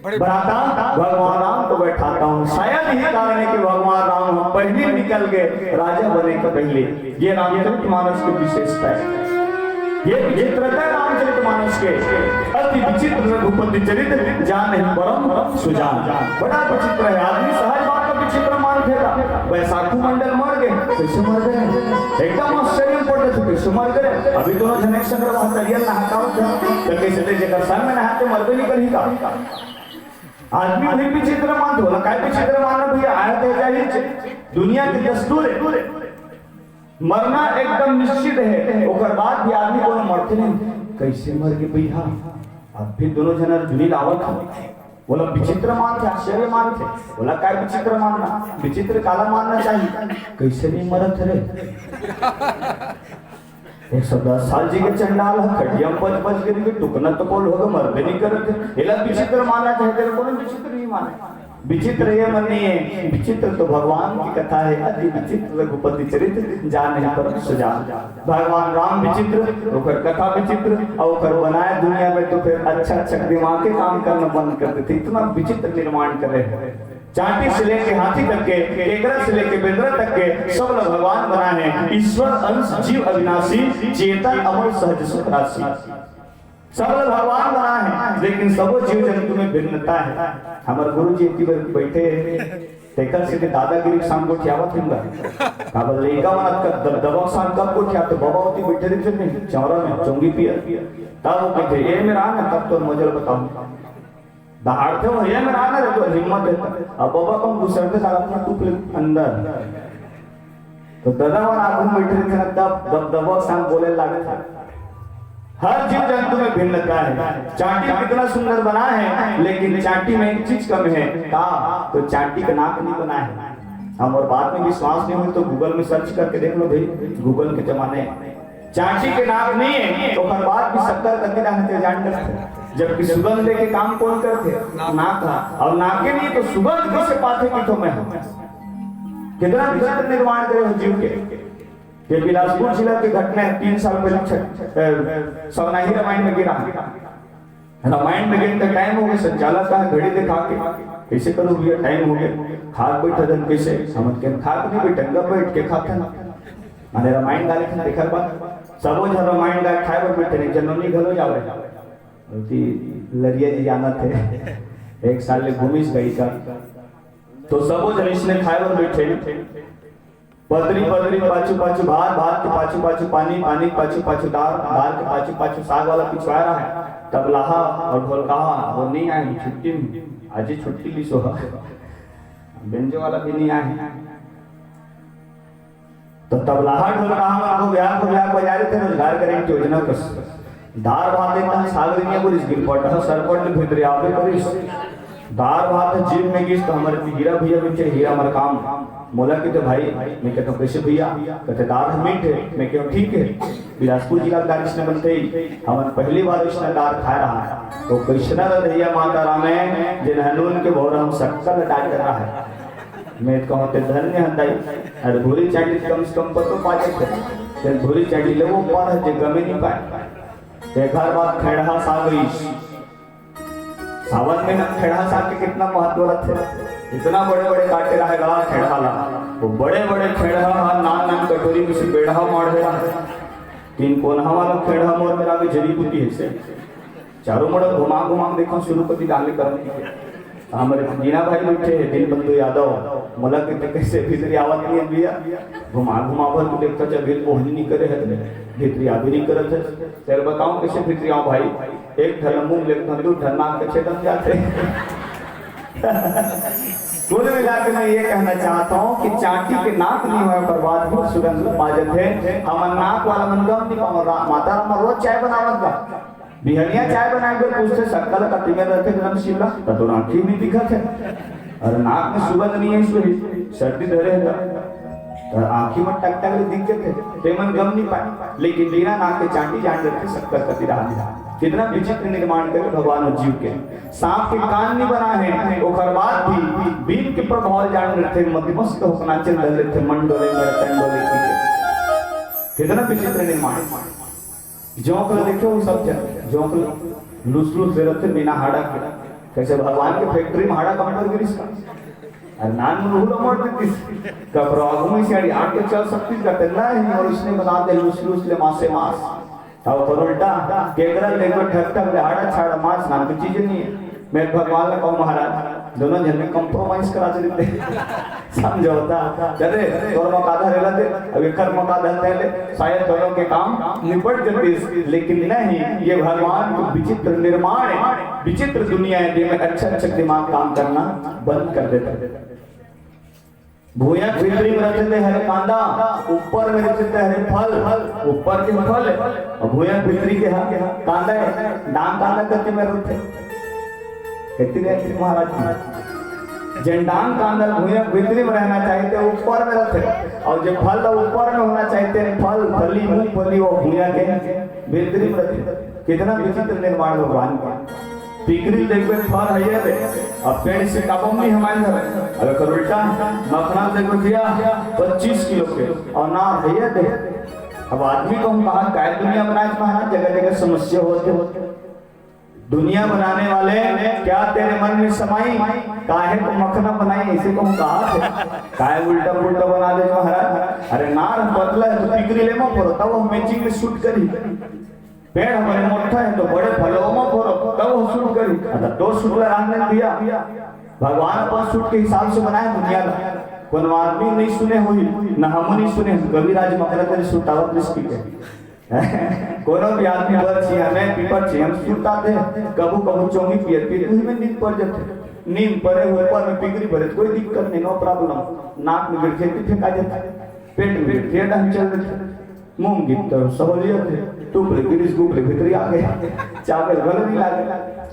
भ्राता भगवान राम को बैठाता हूँ। शायद यही कारण है कि भगवान राम पहले निकल गए राजा बने का पहले। ये रामचरितमानस की विशेषता है, ये विचित्रता है रामचरितमानस के, अति विचित्र रघुपति चरित्र जान नहीं परम सुजान। बड़ा विचित्र है, आदमी सहज बात का विचित्र मान फेंका। वैशाखू मंडल मर गए, कैसे मर गए? एकदम आश्चर्य पड़ रहे थे, कैसे मर गए? अभी दोनों जने संग नहाता कैसे जगह संग में नहाते मरबे नहीं करी का आदमी वही विचित्र मान बोला, काय विचित्र मानना भैया, आया तो दुनिया की दस्तूर है, मरना एकदम निश्चित है, ओकर बाद भी आदमी को मरते नहीं, कैसे मर गए भैया? अब फिर दोनों जना जुनी लावत बोला विचित्र मान थे, आश्चर्य मान थे, बोला काय विचित्र मानना, विचित्र काला मानना चाहिए, कैसे नहीं मरत रे? 110 साल जी के चंडाल खटियम बच के टुकना तो बोल होगा मरबे नहीं करते, एला विचित्र मानना चाहते हैं, कोई विचित्र नहीं माने। विचित्र ये मन नहीं है, विचित्र तो भगवान की कथा है, अति विचित्र रघुपति चरित्र जान नहीं पर सुजान। भगवान राम विचित्र, ओकर कथा विचित्र, और ओकर बनाए दुनिया में तो फिर अच्छा दिमाग के काम करना बंद कर देते, इतना विचित्र निर्माण करे। चांटी से लेके हाथी तक के, केकरा से लेके बेंद्रा तक के सब लोग भगवान बनाए हैं। ईश्वर अंश जीव अविनाशी, चेतन अमर सहज सुख राशि, सब लोग भगवान बनाए हैं, लेकिन सब जीव जंतु में भिन्नता है। हमारे गुरु जी की बैठे टेकर से दादागिरी शाम को ठियावत होगा, काबल लेगा मन का दबदबा शाम कब को ठिया, तो बाबा होती बैठे थे नहीं चौरा में चोंगी पिया, तब वो कहते ये मेरा ना, तब तो मजल बताऊं दहाड़ते हो ये मेरा ना, तो हिम्मत देता। अब बाबा को दूसरे के साथ अपना टूप ले अंदर, तो दादा वन आगू बैठे थे, तब दबदबा शाम बोले लगे था। हर जीव जंतु में भिन्नता है। चांटी कितना सुंदर बना है, लेकिन चांटी में एक चीज कम है, का तो चांटी का नाक नहीं बना है। हम और बात में विश्वास नहीं हो तो गूगल में सर्च करके देख लो भाई, गूगल के जमाने चांटी के नाक नहीं है, तो हर बात भी 70 जान जबकि सुगंध लेके काम कौन करते? नाक था। अब नाक के लिए तो सुगंध कैसे पाते कि तो मैं कितना विचित्र निर्माण करे हो जीव के बिलासपुर जिला की घटना 3 साल पहले सवनाही रामायण में गिरा। रामायण में गिरने का टाइम हो गया, संचालक का घड़ी दिखा के कैसे करो भैया टाइम हो गया, खाक बैठा धन कैसे समझ के खाक नहीं बैठे गप बैठ के खाता ना माने रामायण गाले थे देखा बात सबो जन रामायण गाय खाए बर बैठे नहीं जनोनी घलो जावे कि लरिया जी जाना थे 1 साल ले घूमिस गई का तो सबो जन इसने खाए बर बैठे पदरी पदरी पाछू पाछू भात भात के पाछू पाछू पानी पानी पाछू पाछू दाल दाल के पाछू पाछू साग वाला पिछवा रहा है। तबलाहा और ढोलकाहा वो नहीं आए छुट्टी में, आज ही छुट्टी ली सोहा बेंजो वाला भी नहीं आए। तो तबलाहा ढोलकाहा को ब्याह बजा रहे थे रोजगार करेंगे योजना कस दार भात देता साग दुनिया को इस गिरपट है सरपट में भितरे आवे करिस दार भात जीव में गिस तो हमारे हीरा भैया बिचे हीरा हमारा काम मोला के तो भाई मैं कहता हूँ कैसे भैया कहते दाल मीठ है मैं कहूँ ठीक है। बिलासपुर जिला दाल इसने बनते ही हमारे पहली बार इसने दाल खा रहा है तो कृष्णा रैया माता राम है जिन हनून के बहुत हम शक्कर डाल कर रहा है मैं कहते धन्य हंदाई अरे भूरी चाटी कम से कम पतो पाचे थे भूरी चाटी ले वो पर है गमे नहीं पाए एक हर बात खेड़ा सागरी सावन में हम खेड़ा साग के कितना महत्व रखते इतना बड़े बड़े काटे रहेगा खेड़ा ला वो बड़े बड़े खेड़ा नान नान कटोरी में से बेड़ा मार दे रहा है 3 कोनहा वाला खेड़ा मोर मेरा भी जड़ी बूटी है से चारों मड़ो घुमा घुमा देखो शुरू कर दी डाले करने के हमारे जीना भाई बैठे हैं दिन बंधु यादव मला के कैसे भीतरी आवत नहीं भैया घुमा घुमा भर तू देखता चल भीतर पहुंच नहीं करे है भीतरी आभी नहीं करत है तेरे बताऊं कैसे भीतरी आओ भाई एक धर्म मुंह लेकर दो धर्मा के छेदम जाते कुल मिला के मैं ये कहना चाहता हूँ कि चाटी के नाक नहीं हुआ बर्बाद हो सुगंध पाजत है हमार नाक वाला मनगम नहीं पावा माता राम रोज चाय बनावत बा बिहनिया चाय बनाएंगे पूछते शक्कर का तिमे रहते एकदम शिला तो नाक ही नहीं दिखत है और नाक में सुगंध नहीं है इसलिए सर्दी धरे है तो आंखी में टक टक दिक्कत है तेमन गम नहीं पाए लेकिन बिना नाक के चाटी जान रखे शक्कर का तिरा कितना विचित्र निर्माण करे भगवान और जीव के सांप के कान नहीं बना है ओकर बाद भी बीन के प्रभाव जान रहे मध्यमस्त होना चल रहे थे मंडोले में टंडोले की कितना विचित्र निर्माण जोंक देखो वो सब चल जोंक लूस लूस दे रहे थे बिना हाड़ा के कैसे भगवान के फैक्ट्री में हाड़ा कम कर गिरिस का और नान में रूल मोड़ देती कब आगू से अड़ी आके चल सकती का तेला है और इसने बना दे लूस लूस ले मासे मास अब परोल्टा केकरा देखो ठक ठक हाड़ा छाड़ा मास नाम की चीज नहीं है मैं भगवान ने कहूँ महाराज दोनों जन में कंप्रोमाइज करा देते समझौता चले दोनों मकादा रेला दे अब एक कर मकादा ले शायद दोनों के काम निपट जाते लेकिन नहीं ये भगवान को विचित्र निर्माण विचित्र दुनिया है जिसमें अच्छा दिमाग काम करना बंद कर देता भूया भीतरी में रहते हरे कांदा ऊपर में रहते हरे फल ऊपर के फल और भूया भीतरी के कांदा डांग कांदा करते में रहते कहती रहती महाराज जंडांग कांदा भूया भीतरी में रहना चाहिए तो ऊपर में रहते और जो फल ऊपर में होना चाहिए फल फली मूंगफली वो भूया के भीतरी में रहते कितना विचित्र निर्माण भगवान का टिकरी देखो फल है रे अब पेड़ से काबम नहीं हमारे घर अगर कर उल्टा मखना देखो दिया 25 किलो के और ना है दे अब आदमी को हम कहा काय दुनिया बनाए महाराज जगह जगह समस्या होते दुनिया बनाने वाले क्या तेरे मन में समाई काहे को मखना बनाई इसे को हम कहा थे काय उल्टा उल्टा बना दे महाराज अरे नार बदला तो टिकरी ले मो पड़ो तब हम मैचिंग में शूट करी पेड़ हमारे मोटा है तो बड़े फलों में फोड़ो तब वो शूट करी अगर 2 शूट लगाने दिया भगवान 5 शूट के हिसाब से बनाया दुनिया का कोई आदमी नहीं सुने हुई न हम नहीं सुने कविराज महाराज ने सुटावत रिस्की के कोनो भी आदमी बर छी हमें पीपर छी हम सुटा थे कबू कबू चोंगी पियर पियर में नींद पड़ जाते नींद पड़े ऊपर में पिगरी भरे कोई दिक्कत नहीं नो प्रॉब्लम नाक में गिरते फेंका जाता पेट में गिरते ढंग चल रहे मुंह गिरता सहूलियत है टुकड़े गिरिस गुपड़े भीतरी आ गए चावल गल नहीं लागे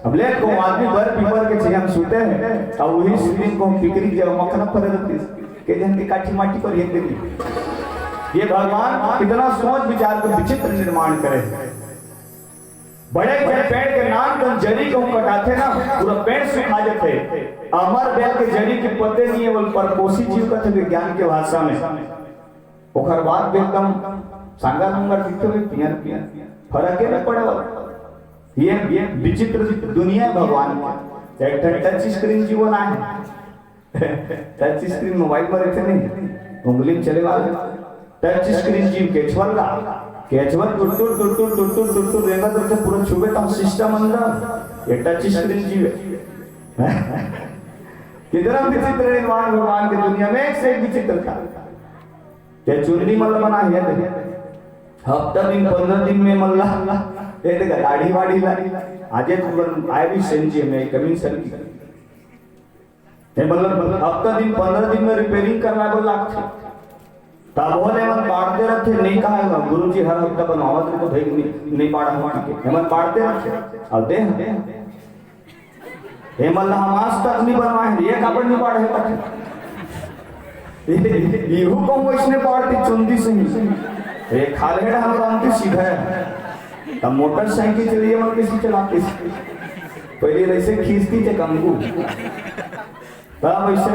अब ले को आदमी बर पीपर के छी हम सुते हैं और वही स्क्रीन को पिगरी जब मखना पर रहती के जन की काठी माटी पर एक देती ये भगवान कितना सोच विचार को विचित्र निर्माण करे बड़े बड़े पेड़ के नाम तो जड़ी को कटाते ना पूरा पेड़ सुखा जाते। अमर बेल के जड़ी के पत्ते नहीं है, वो परपोषी जीव का थे विज्ञान के भाषा में। ओकर बाद एकदम सांगा लंगा दिखते हुए पिया फर्क है ना पड़े। ये विचित्र दुनिया भगवान का एक टच स्क्रीन जीवन है। टच स्क्रीन मोबाइल पर रहते नहीं, उंगली में चले वाले टच स्क्रीन जीव केचवल टुटुर रेंगा तो पूरा छुबे तो सिस्टम अंदर ये टच स्क्रीन जीव है। कितना विचित्र निर्माण भगवान की दुनिया में, एक से एक विचित्र था। ते चुन्नी मल्ल बना है हफ्ता दिन 15 दिन में मल्ला ते गाड़ी वाड़ी ला आज तुरंत आए भी सेंजी में कमी सर की ते मतलब हफ्ता दिन 15 दिन में रिपेयरिंग करना को लागते। तब बोले मन बांटते रहते, नहीं कहा गुरुजी हर हफ्ता बनवावत को भाई नहीं बांटा हुआ के मन बांटते रहते। अब दे हे मल्ला हम आज तक नहीं बनवाए, एक अपन नहीं बांटे तक येहू को वैसने पार्टी चुंदी से ही एक खालेड़ा हम रामती सीधा है। तब मोटरसाइकिल चलिए मन किसी चलाते पहले ऐसे खींचती थे कमगू, तब ऐसे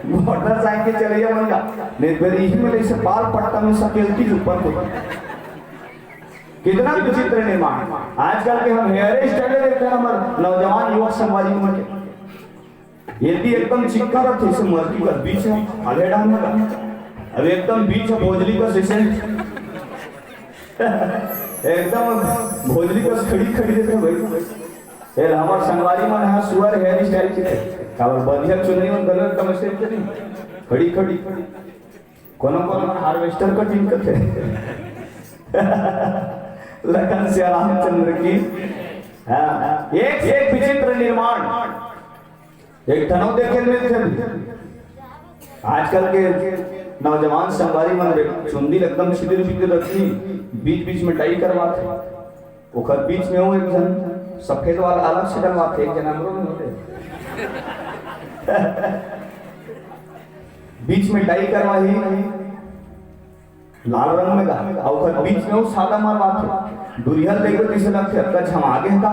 मोटरसाइकिल चलिए मन का नहीं फिर यही में ऐसे बाल पट्टा में सकेलती ऊपर को। कितना विचित्र निर्माण। आजकल के हम हेयर स्टाइल देखते हैं हमारे नौजवान युवक समाजी में, यदि एकदम चिक्का रखे से मर्दी का बीच है आगे डालने का, अब एकदम बीच है भोजली का जैसे एकदम भोजली का खड़ी देते भाई। फिर हमारे संगवारी में यहाँ सुअर हेयर स्टाइल के थे, काबर बढ़िया चुनरी में गलत एकदम स्टाइल के नहीं खड़ी कोनो हार्वेस्टर का टीम करते लखन से रामचंद्र की एक विचित्र निर्माण। एक धनव देखे मिलते आजकल के नौजवान संगवारी मन चुंदी एकदम सीधे रखी, बीच में टाई करवाते, ओकर बीच में वो एक जन सफेद वाला अलग से डलवाते, एक जन हमरो में होते बीच में टाई करवाही लाल रंग में का और बीच में वो सादा मारवाते। दुरिहल देखो किसे लगते अब हम आगे था।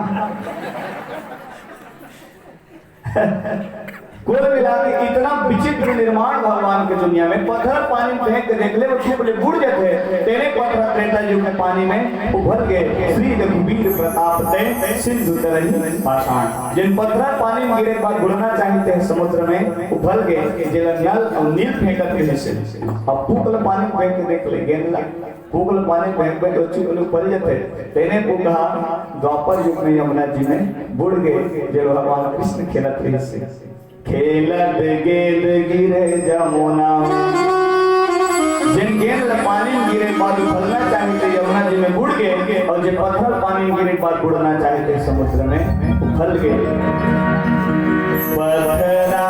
कुल मिला के इतना विचित्र निर्माण भगवान के दुनिया में। पत्थर पानी में फेंक के देख ले बच्चे बोले बुड़ जाते, तेरे पत्थर त्रेता युग में पानी में उभर गए। श्री रघुवीर प्रताप ते सिंधु तरही पाषाण। जिन पत्थर पानी में गिरे बाद बुड़ना चाहते हैं समुद्र में उभर गए, जिन नल और नील फेंकत के से अब पूकल पानी फेंक के देख ले गेंद पूकल पानी फेंक के अच्छी लोग पड़ जाते। तेने को कहा द्वापर युग में यमुना जी में बुड़ गए, जो भगवान कृष्ण खेलत रहे से खेलत गेंद गिरे जमुना। जिन गेंद पानी में गिरे बाद उछलना चाहते यमुना जी में बुड़ गए, और जिन पत्थर पानी में गिरे बाद बुड़ना चाहते समुद्र में उछल गए। पत्थरा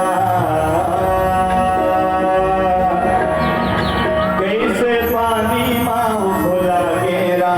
कैसे पानी माँ उछला गेरा,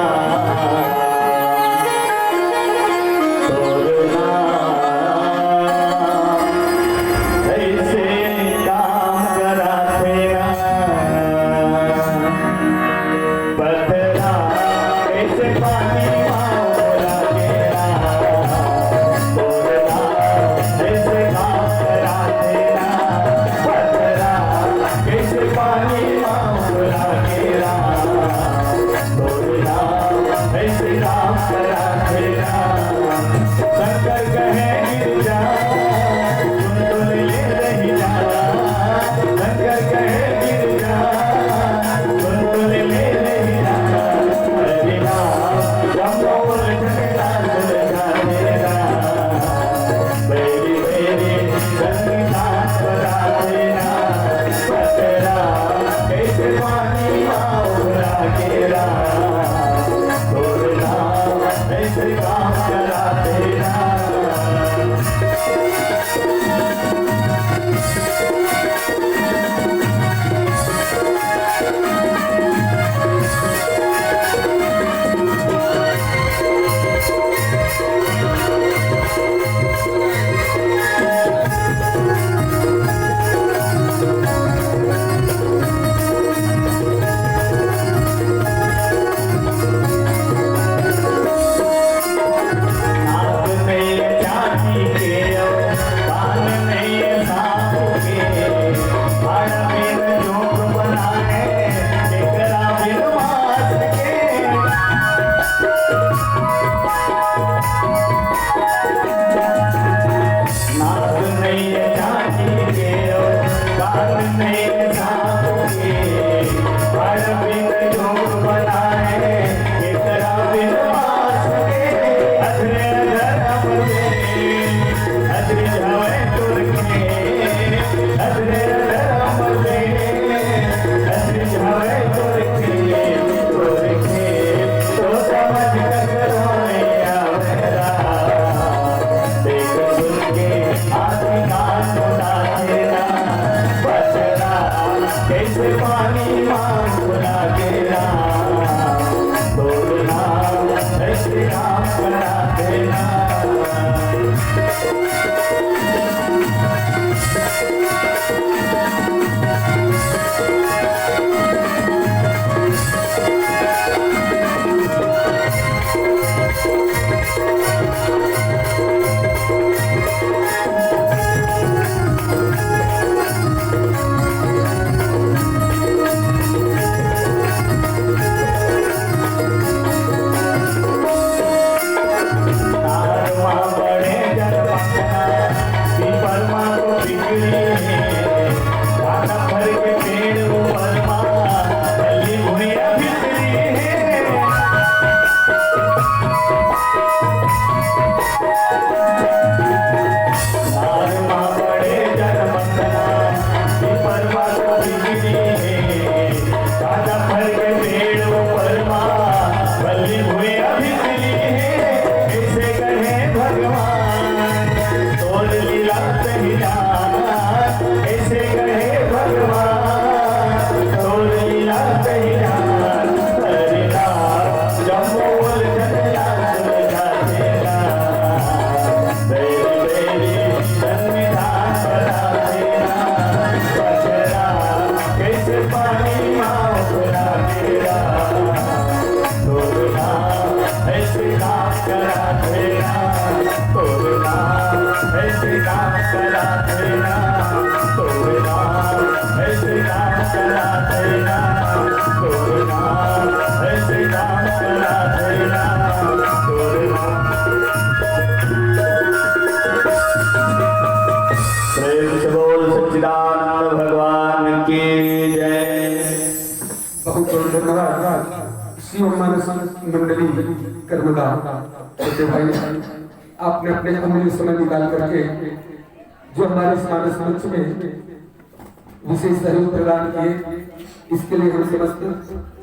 शिव मानस मंडली कर्मदा छोटे भाई आपने अपने अमूल्य समय निकाल करके जो हमारे इस मानस मंच में विशेष सहयोग प्रदान किए, इसके लिए हम समस्त